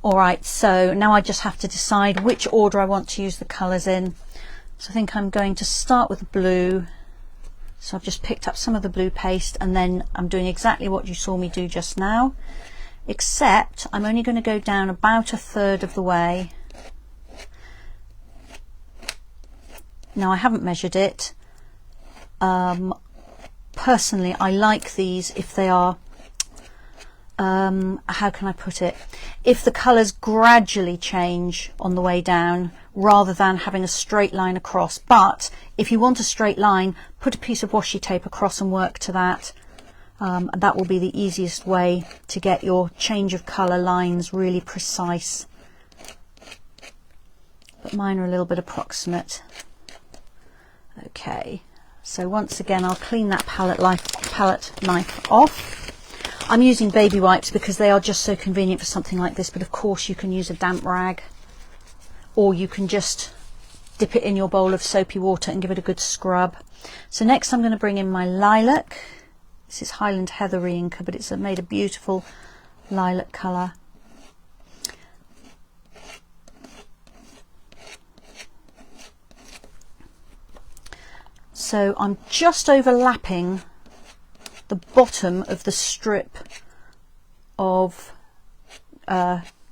Alright, so now I just have to decide which order I want to use the colours in. So I think I'm going to start with blue. So I've just picked up some of the blue paste and then I'm doing exactly what you saw me do just now, except I'm only going to go down about 1/3 of the way. Now I haven't measured it. Personally, I like these if they are how can I put it, if the colours gradually change on the way down rather than having a straight line across. But if you want a straight line, put a piece of washi tape across and work to that, and that will be the easiest way to get your change of colour lines really precise. But mine are a little bit approximate. Okay, so once again I'll clean that palette knife off. I'm using baby wipes because they are just so convenient for something like this, but of course you can use a damp rag, or you can just dip it in your bowl of soapy water and give it a good scrub. So next I'm going to bring in my lilac. This is Highland Heather re-inker, but it's made a beautiful lilac colour. So I'm just overlapping the bottom of the strip of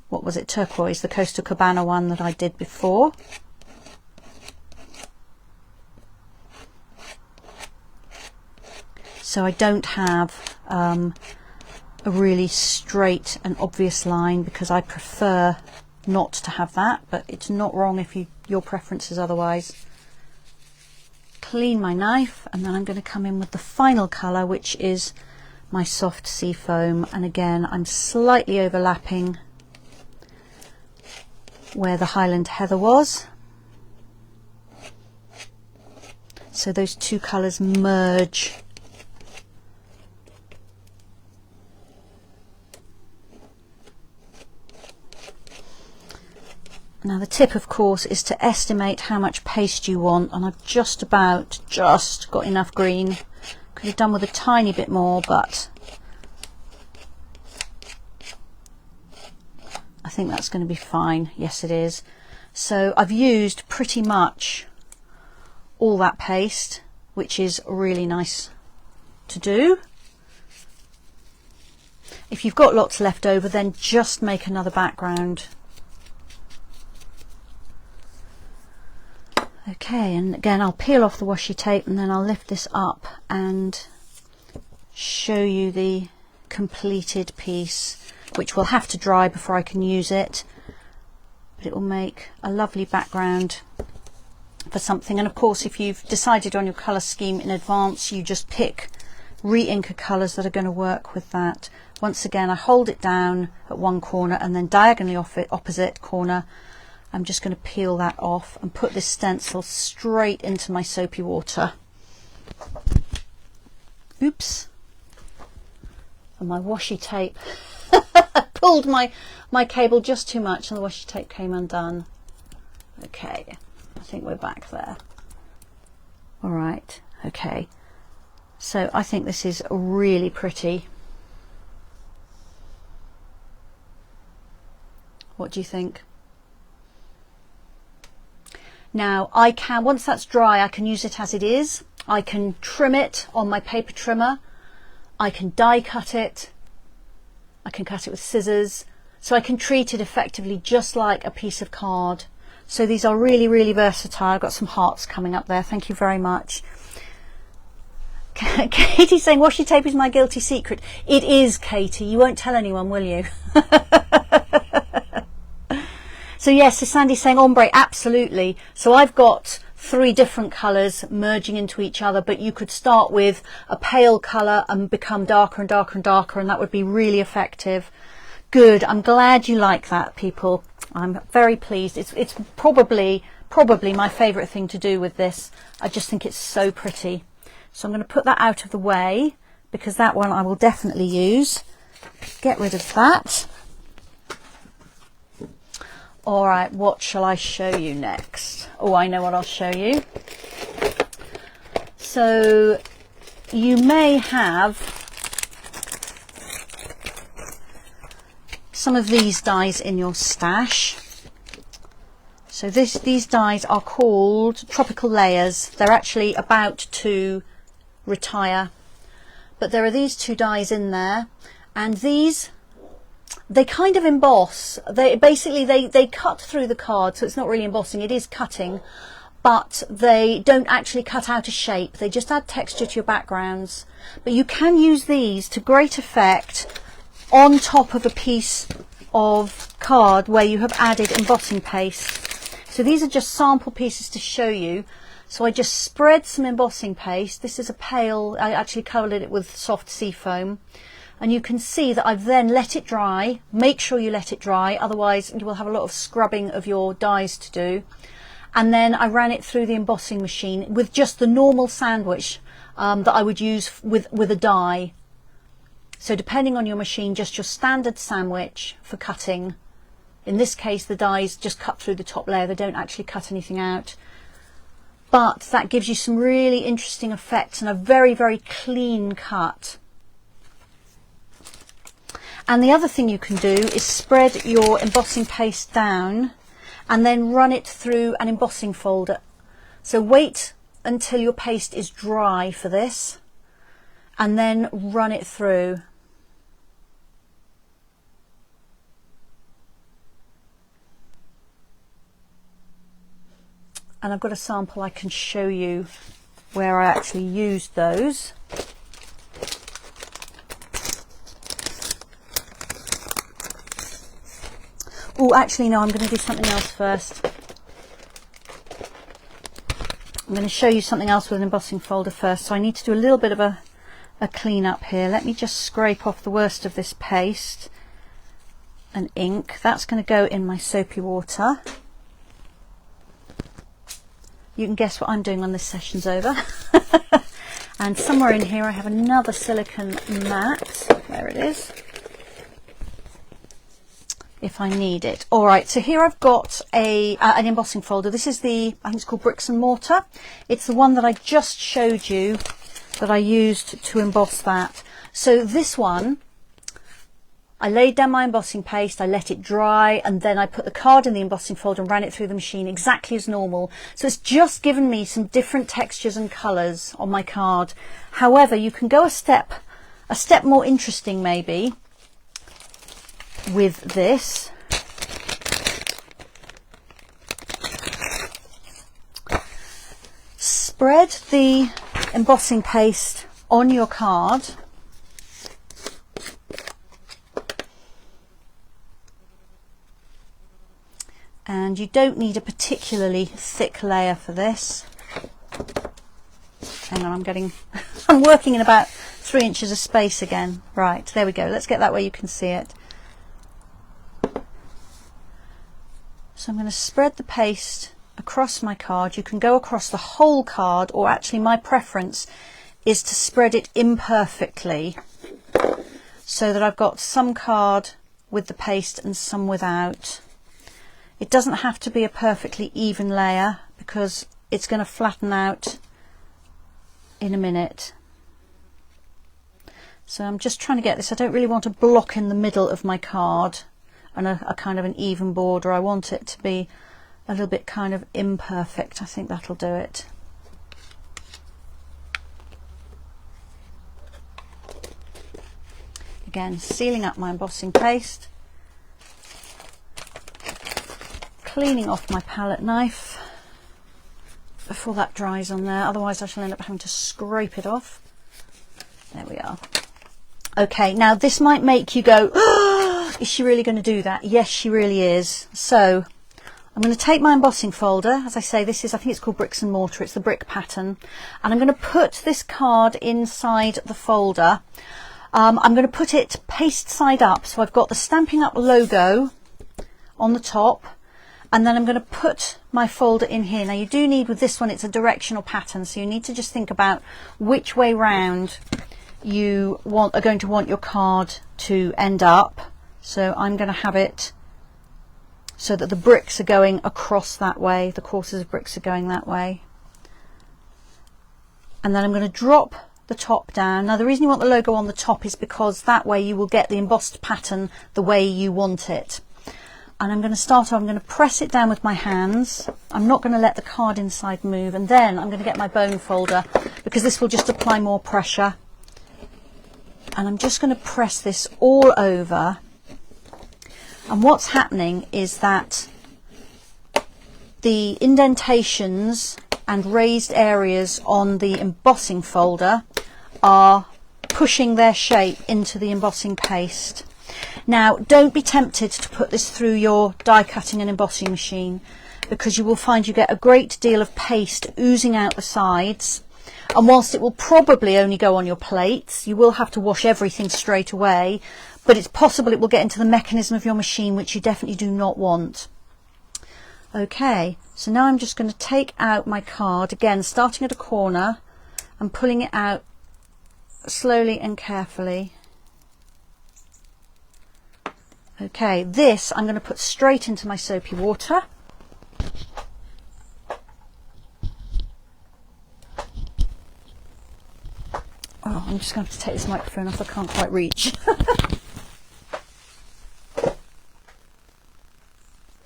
what was it, turquoise, the Costa Cabana one that I did before. So I don't have a really straight and obvious line because I prefer not to have that, but it's not wrong if your preference is otherwise. Clean my knife, and then I'm going to come in with the final colour, which is my soft sea foam, and again I'm slightly overlapping where the Highland Heather was. So those two colours merge. Now the tip, of course, is to estimate how much paste you want, and I've just got enough green. Could have done with a tiny bit more, but I think that's going to be fine. Yes, it is. So I've used pretty much all that paste, which is really nice to do. If you've got lots left over, then just make another background. Okay, and again I'll peel off the washi tape and then I'll lift this up and show you the completed piece, which will have to dry before I can use it, but it will make a lovely background for something. And of course, if you've decided on your colour scheme in advance, you just pick re-inker colours that are going to work with that. Once again, I hold it down at one corner and then diagonally off it, opposite corner, I'm just going to peel that off and put this stencil straight into my soapy water. Oops. And my washi tape pulled my cable just too much and the washi tape came undone. Okay, I think we're back there. All right, okay. So I think this is really pretty. What do you think? Now I can, once that's dry, I can use it as it is. I can trim it on my paper trimmer. I can die cut it. I can cut it with scissors. So I can treat it effectively just like a piece of card. So these are really, really versatile. I've got some hearts coming up there. Thank you very much. Katie's saying washi tape is my guilty secret. It is, Katie. You won't tell anyone, will you? So yes, so Sandy's saying ombre, absolutely. So I've got 3 different colours merging into each other, but you could start with a pale colour and become darker and darker and darker, and that would be really effective. Good, I'm glad you like that, people. I'm very pleased. It's probably my favourite thing to do with this. I just think it's so pretty. So I'm going to put that out of the way because that one I will definitely use. Get rid of that. All right, what shall I show you next? Oh, I know what I'll show you. So you may have some of these dies in your stash. So these dies are called Tropical Layers. They're actually about to retire, but there are these 2 dies in there, and these, they kind of emboss. They basically they cut through the card, so it's not really embossing, it is cutting, but they don't actually cut out a shape. They just add texture to your backgrounds. But you can use these to great effect on top of a piece of card where you have added embossing paste. So these are just sample pieces to show you. So I just spread some embossing paste. This is a pale, I actually coloured it with soft sea foam. And you can see that I've then let it dry. Make sure you let it dry, otherwise you will have a lot of scrubbing of your dies to do. And then I ran it through the embossing machine with just the normal sandwich that I would use with a die. So depending on your machine, just your standard sandwich for cutting. In this case, the dies just cut through the top layer. They don't actually cut anything out. But that gives you some really interesting effects and a very, very clean cut. And the other thing you can do is spread your embossing paste down and then run it through an embossing folder. So wait until your paste is dry for this and then run it through. And I've got a sample I can show you where I actually used those. Oh, actually no, I'm going to do something else first. I'm going to show you something else with an embossing folder first. So I need to do a little bit of a clean up here. Let me just scrape off the worst of this paste. and ink. That's going to go in my soapy water. You can guess what I'm doing when this session's over. And somewhere in here I have another silicone mat. There it is, if I need it. All right, so here I've got an embossing folder. This is I think it's called Bricks and Mortar. It's the one that I just showed you that I used to emboss that. So this one, I laid down my embossing paste, I let it dry, and then I put the card in the embossing folder and ran it through the machine exactly as normal. So it's just given me some different textures and colours on my card. However, you can go a step more interesting maybe with this. Spread the embossing paste on your card. And you don't need a particularly thick layer for this. Hang on, I'm working in about 3 inches of space again. Right, there we go. Let's get that where you can see it. So I'm going to spread the paste across my card. You can go across the whole card, or actually my preference is to spread it imperfectly, so that I've got some card with the paste and some without. It doesn't have to be a perfectly even layer because it's going to flatten out in a minute. So I'm just trying to get this. I don't really want a block in the middle of my card and a kind of an even border. I want it to be a little bit kind of imperfect. I think that'll do it. Again, sealing up my embossing paste. Cleaning off my palette knife before that dries on there, otherwise I shall end up having to scrape it off. There we are. Okay, now this might make you go, oh, is she really going to do that? Yes, she really is. So I'm going to take my embossing folder. As I say, this is, I think it's called Bricks and Mortar. It's the brick pattern. And I'm going to put this card inside the folder. I'm going to put it paste side up. So I've got the Stampin' Up logo on the top. And then I'm going to put my folder in here. Now you do need, with this one, it's a directional pattern, so you need to just think about which way round you are going to want your card to end up. So I'm going to have it so that the bricks are going across that way, the courses of bricks are going that way. And then I'm going to drop the top down. Now the reason you want the logo on the top is because that way you will get the embossed pattern the way you want it. And I'm going to start off, I'm going to press it down with my hands. I'm not going to let the card inside move, and then I'm going to get my bone folder because this will just apply more pressure. And I'm just going to press this all over. And what's happening is that the indentations and raised areas on the embossing folder are pushing their shape into the embossing paste. Now, don't be tempted to put this through your die cutting and embossing machine, because you will find you get a great deal of paste oozing out the sides, and whilst it will probably only go on your plates, you will have to wash everything straight away, but it's possible it will get into the mechanism of your machine, which you definitely do not want. Okay, so now I'm just going to take out my card, again starting at a corner and pulling it out slowly and carefully. Okay, this I'm going to put straight into my soapy water. Oh, I'm just going to have to take this microphone off, I can't quite reach.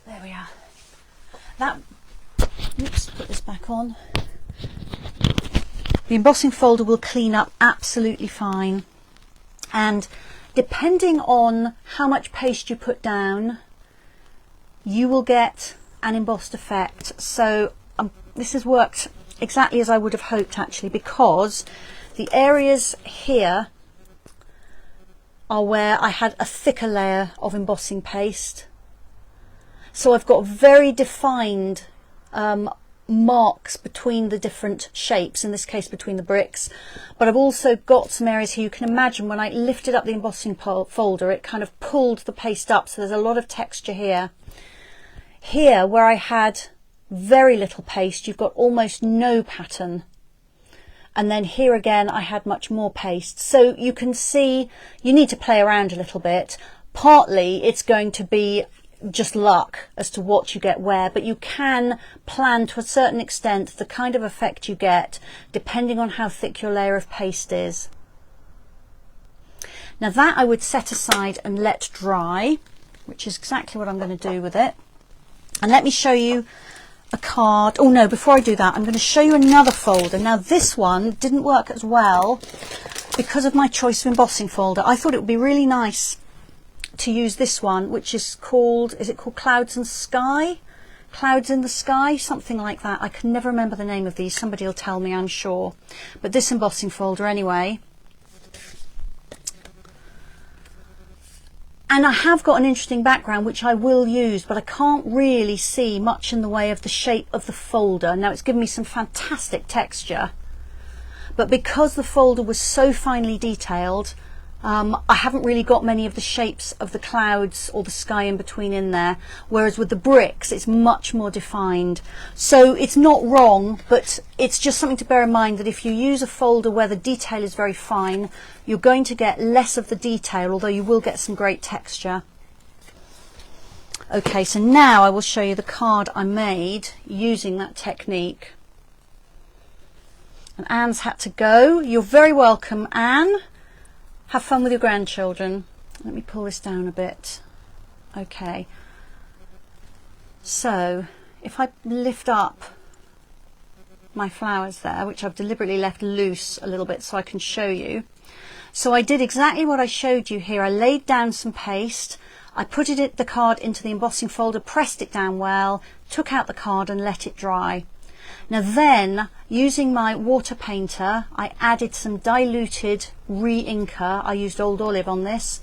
There we are. Oops, put this back on. The embossing folder will clean up absolutely fine, and depending on how much paste you put down, you will get an embossed effect. So this has worked exactly as I would have hoped, actually, because the areas here are where I had a thicker layer of embossing paste. So I've got very defined marks between the different shapes, in this case between the bricks, but I've also got some areas here. You can imagine when I lifted up the embossing folder, it kind of pulled the paste up, so there's a lot of texture here. Here, where I had very little paste, you've got almost no pattern. And then here again, I had much more paste. So you can see you need to play around a little bit. Partly it's going to be just luck as to what you get where, but you can plan to a certain extent the kind of effect you get depending on how thick your layer of paste is. Now that I would set aside and let dry, which is exactly what I'm going to do with it. And let me show you a card. Oh no, before I do that, I'm going to show you another folder. Now this one didn't work as well because of my choice of embossing folder. I thought it would be really nice to use this one, which is it called Clouds and Sky? Clouds in the Sky, something like that. I can never remember the name of these. Somebody will tell me, I'm sure. But this embossing folder anyway. And I have got an interesting background which I will use, but I can't really see much in the way of the shape of the folder. Now it's given me some fantastic texture, but because the folder was so finely detailed, I haven't really got many of the shapes of the clouds or the sky in between in there, whereas with the bricks it's much more defined. So it's not wrong, but it's just something to bear in mind that if you use a folder where the detail is very fine, you're going to get less of the detail, although you will get some great texture. Okay, so now I will show you the card I made using that technique. And Anne's had to go. You're very welcome, Anne. Have fun with your grandchildren. Let me pull this down a bit. Okay. So if I lift up my flowers there, which I've deliberately left loose a little bit so I can show you. So I did exactly what I showed you here. I laid down some paste. I put the card into the embossing folder, pressed it down well, took out the card and let it dry. Now then, using my water painter, I added some diluted re-inker, I used Old Olive on this,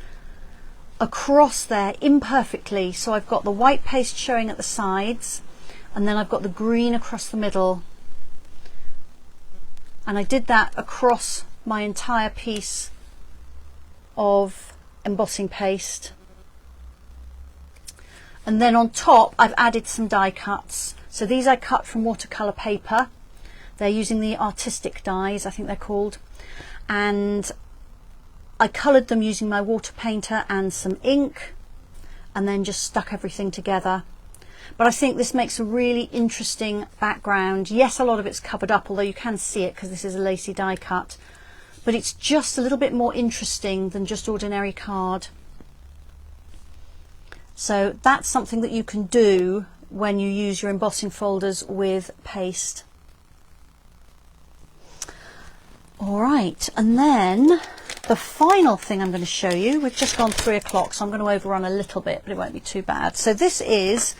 across there imperfectly. So I've got the white paste showing at the sides, and then I've got the green across the middle. And I did that across my entire piece of embossing paste. And then on top, I've added some die cuts. So these I cut from watercolour paper. They're using the artistic dies, I think they're called. And I coloured them using my water painter and some ink, and then just stuck everything together. But I think this makes a really interesting background. Yes, a lot of it's covered up, although you can see it because this is a lacy die cut. But it's just a little bit more interesting than just ordinary card. So that's something that you can do when you use your embossing folders with paste. Alright, and then the final thing I'm going to show you, we've just gone 3 o'clock, so I'm going to overrun a little bit, but it won't be too bad. So this is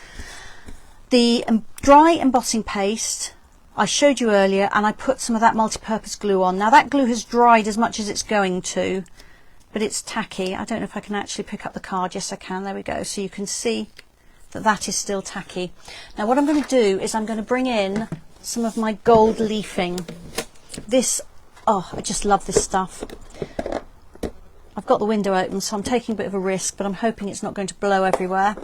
the dry embossing paste I showed you earlier, and I put some of that multi-purpose glue on. Now that glue has dried as much as it's going to, but it's tacky. I don't know if I can actually pick up the card. Yes, I can. There we go. So you can see that is still tacky. Now what I'm going to do is I'm going to bring in some of my gold leafing. This, oh, I just love this stuff. I've got the window open, so I'm taking a bit of a risk, but I'm hoping it's not going to blow everywhere.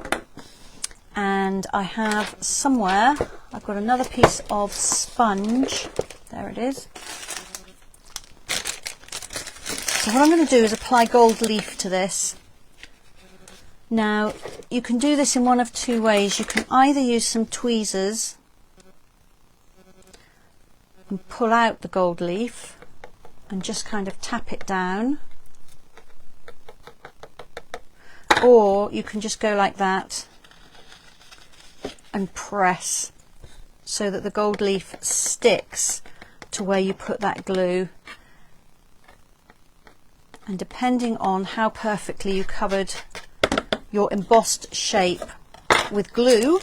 And I have somewhere, I've got another piece of sponge. There it is. So what I'm going to do is apply gold leaf to this. Now you can do this in one of two ways. You can either use some tweezers and pull out the gold leaf and just kind of tap it down, or you can just go like that and press so that the gold leaf sticks to where you put that glue. And depending on how perfectly you covered your embossed shape with glue,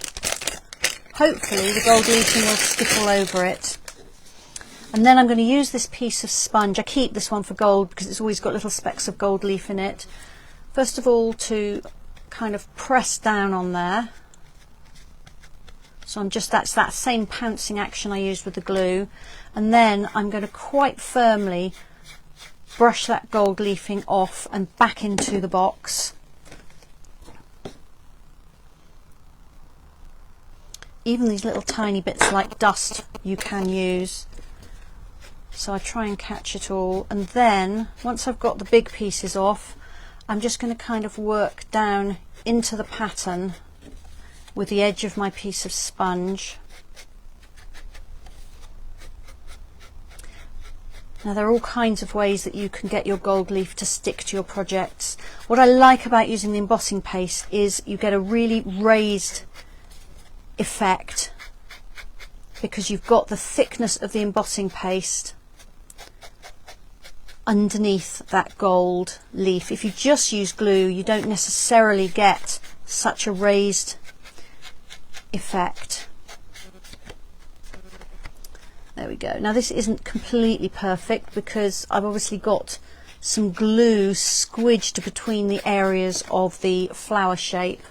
hopefully the gold leafing will stick all over it. And then I'm going to use this piece of sponge. I keep this one for gold because it's always got little specks of gold leaf in it. First of all, to kind of press down on there So that's that same pouncing action I used with the glue. And then I'm going to quite firmly brush that gold leafing off and back into the box. Even these little tiny bits like dust you can use. So I try and catch it all, and then once I've got the big pieces off, I'm just going to kind of work down into the pattern with the edge of my piece of sponge. Now there are all kinds of ways that you can get your gold leaf to stick to your projects. What I like about using the embossing paste is you get a really raised effect because you've got the thickness of the embossing paste underneath that gold leaf. If you just use glue, you don't necessarily get such a raised effect. There we go. Now this isn't completely perfect because I've obviously got some glue squidged between the areas of the flower shape.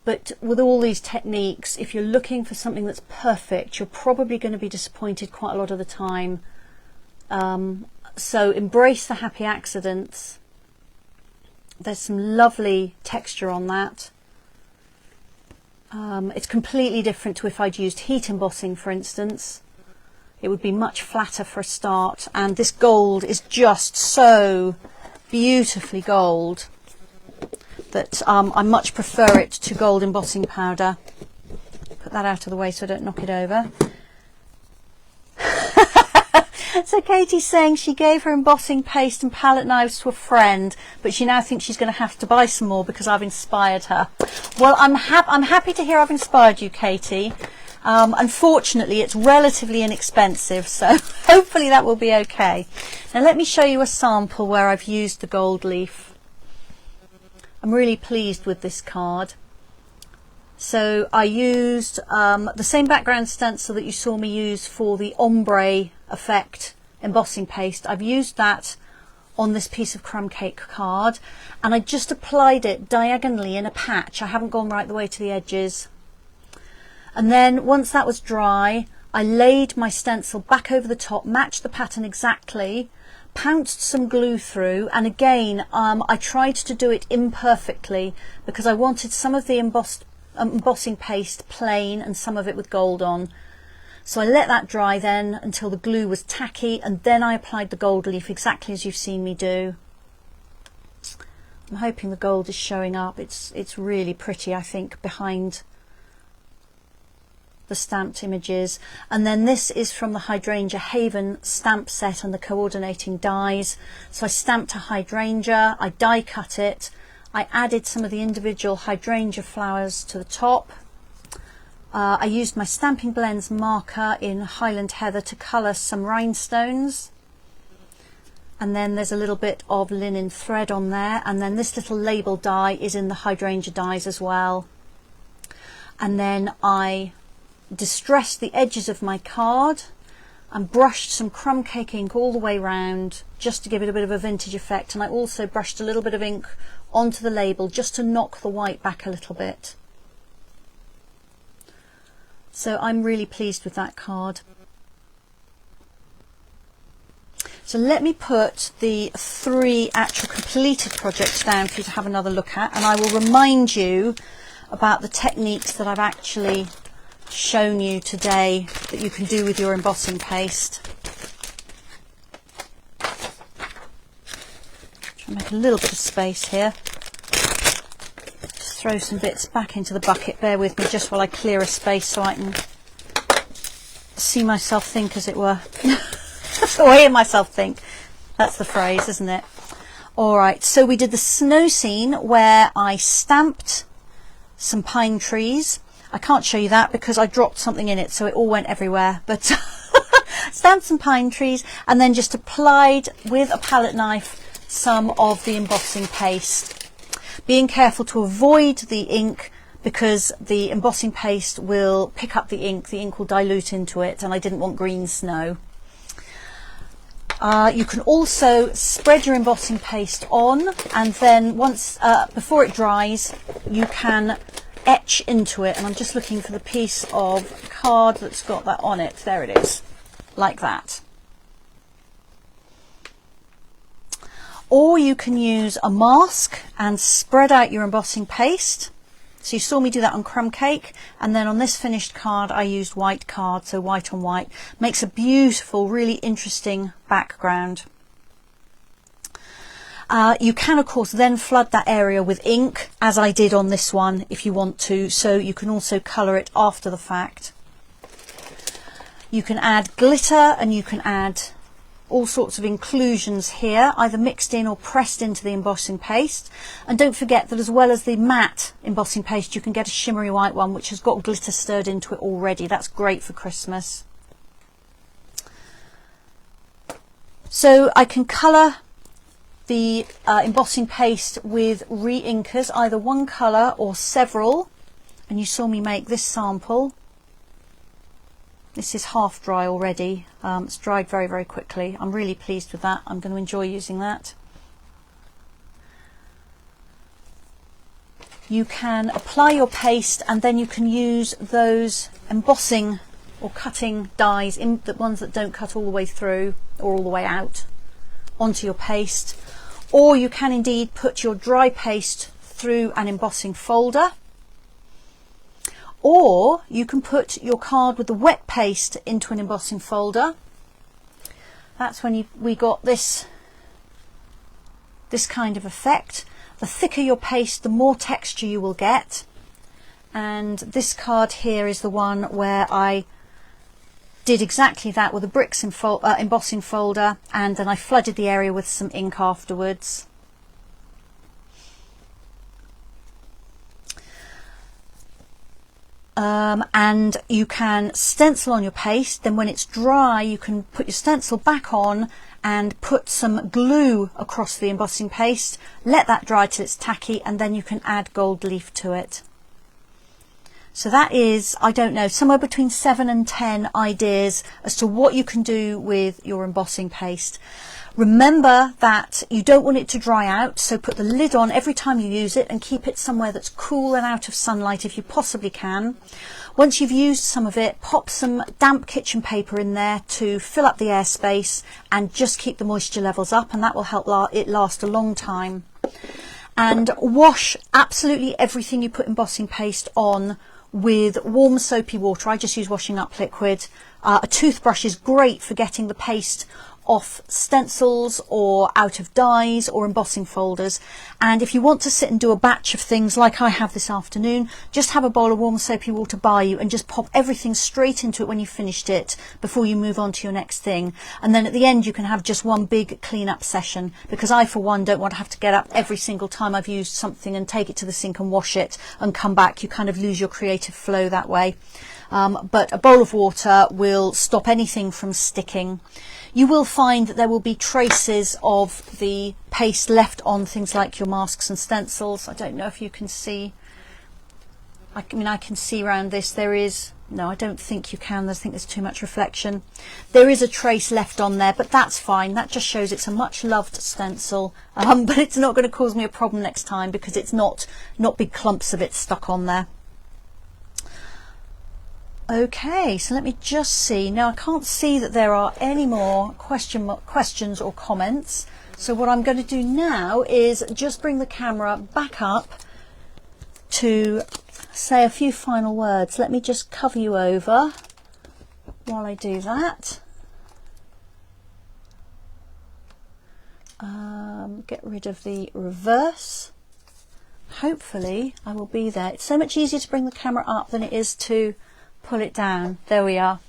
But with all these techniques, if you're looking for something that's perfect, you're probably going to be disappointed quite a lot of the time. So embrace the happy accidents. There's some lovely texture on that. It's completely different to if I'd used heat embossing, for instance. It would be much flatter for a start, and this gold is just so beautifully gold that I much prefer it to gold embossing powder. Put that out of the way so I don't knock it over. So Katie's saying she gave her embossing paste and palette knives to a friend, but she now thinks she's going to have to buy some more because I've inspired her. Well, I'm happy to hear I've inspired you, Katie. Unfortunately, it's relatively inexpensive, so hopefully that will be okay. Now let me show you a sample where I've used the gold leaf. I'm really pleased with this card. So I used the same background stencil that you saw me use for the ombre effect embossing paste. I've used that on this piece of crumb cake card, and I just applied it diagonally in a patch. I haven't gone right the way to the edges. And then once that was dry, I laid my stencil back over the top, matched the pattern exactly, pounced some glue through, and again I tried to do it imperfectly because I wanted some of the embossing paste plain and some of it with gold on. So I let that dry then until the glue was tacky, and then I applied the gold leaf exactly as you've seen me do. I'm hoping the gold is showing up. It's really pretty, I think, behind the stamped images. And then this is from the Hydrangea Haven stamp set and the coordinating dies. So I stamped a hydrangea, I die cut it, I added some of the individual hydrangea flowers to the top. I used my Stampin' Blends marker in Highland Heather to colour some rhinestones. And then there's a little bit of linen thread on there, and then this little label die is in the hydrangea dies as well. And then I distressed the edges of my card and brushed some crumb cake ink all the way round just to give it a bit of a vintage effect, and I also brushed a little bit of ink onto the label just to knock the white back a little bit. So I'm really pleased with that card. So let me put the 3 actual completed projects down for you to have another look at, and I will remind you about the techniques that I've actually shown you today that you can do with your embossing paste. Try and make a little bit of space here. Just throw some bits back into the bucket. Bear with me just while I clear a space so I can see myself think, as it were. Or hear myself think. That's the phrase, isn't it? Alright, so we did the snow scene where I stamped some pine trees. I can't show you that because I dropped something in it, so it all went everywhere. But stamped some pine trees and then just applied with a palette knife some of the embossing paste. Being careful to avoid the ink because the embossing paste will pick up the ink will dilute into it, and I didn't want green snow. You can also spread your embossing paste on, and then once before it dries you can etch into it. And I'm just looking for the piece of card that's got that on it. There it is, like that. Or you can use a mask and spread out your embossing paste. So you saw me do that on crumb cake, and then on this finished card I used white card, so white on white. Makes a beautiful, really interesting background. You can of course then flood that area with ink, as I did on this one if you want to, so you can also colour it after the fact. You can add glitter and you can add all sorts of inclusions here, either mixed in or pressed into the embossing paste. And don't forget that as well as the matte embossing paste, you can get a shimmery white one which has got glitter stirred into it already. That's great for Christmas. So I can colour the embossing paste with re-inkers, either one colour or several. And you saw me make this sample. This is half dry already. It's dried very, very quickly. I'm really pleased with that. I'm going to enjoy using that. You can apply your paste and then you can use those embossing or cutting dies, the ones that don't cut all the way through or all the way out, onto your paste. Or you can indeed put your dry paste through an embossing folder. Or you can put your card with the wet paste into an embossing folder. That's when we got this kind of effect. The thicker your paste, the more texture you will get. And this card here is the one where I did exactly that with a bricks embossing folder, and then I flooded the area with some ink afterwards. And you can stencil on your paste, then when it's dry you can put your stencil back on and put some glue across the embossing paste, let that dry till it's tacky, and then you can add gold leaf to it. So that is, I don't know, somewhere between 7 and 10 ideas as to what you can do with your embossing paste. Remember that you don't want it to dry out, so put the lid on every time you use it and keep it somewhere that's cool and out of sunlight if you possibly can. Once you've used some of it, pop some damp kitchen paper in there to fill up the airspace and just keep the moisture levels up, and that will help it last a long time. And wash absolutely everything you put embossing paste on with warm soapy water. I just use washing up liquid. A toothbrush is great for getting the paste off stencils or out of dies or embossing folders. And if you want to sit and do a batch of things like I have this afternoon, just have a bowl of warm soapy water by you and just pop everything straight into it when you've finished it before you move on to your next thing. And then at the end you can have just one big clean-up session, because I for one don't want to have to get up every single time I've used something and take it to the sink and wash it and come back. You kind of lose your creative flow that way. But a bowl of water will stop anything from sticking. You will find that there will be traces of the paste left on things like your masks and stencils. I don't know if you can see. I mean, I can see around this. There is, no, I don't think you can. I think there's too much reflection. There is a trace left on there, but that's fine. That just shows it's a much loved stencil. But it's not going to cause me a problem next time because it's not big clumps of it stuck on there. Okay, so let me just see. Now I can't see that there are any more questions or comments. So what I'm going to do now is just bring the camera back up to say a few final words. Let me just cover you over while I do that. Get rid of the reverse. Hopefully I will be there. It's so much easier to bring the camera up than it is to pull it down. There we are.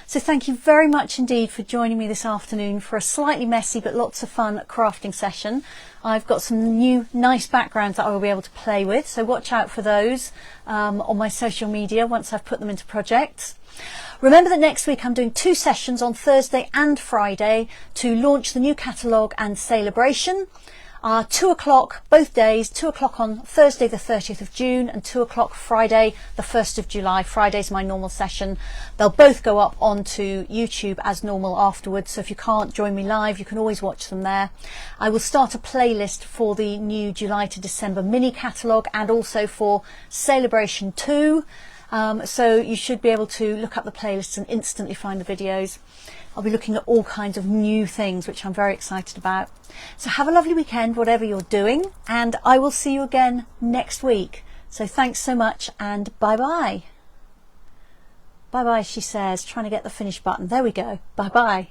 So thank you very much indeed for joining me this afternoon for a slightly messy but lots of fun crafting session. I've got some new nice backgrounds that I will be able to play with, so watch out for those on my social media once I've put them into projects. Remember that next week I'm doing 2 sessions on Thursday and Friday to launch the new catalogue and celebration. are 2 o'clock both days, 2 o'clock on Thursday the 30th of June and 2 o'clock Friday the 1st of July. Friday's my normal session. They'll both go up onto YouTube as normal afterwards, so if you can't join me live, you can always watch them there. I will start a playlist for the new July to December mini catalogue and also for Celebration 2. So you should be able to look up the playlists and instantly find the videos. I'll be looking at all kinds of new things, which I'm very excited about. So have a lovely weekend, whatever you're doing, and I will see you again next week. So thanks so much, and bye-bye. Bye-bye, she says, trying to get the finish button. There we go. Bye-bye.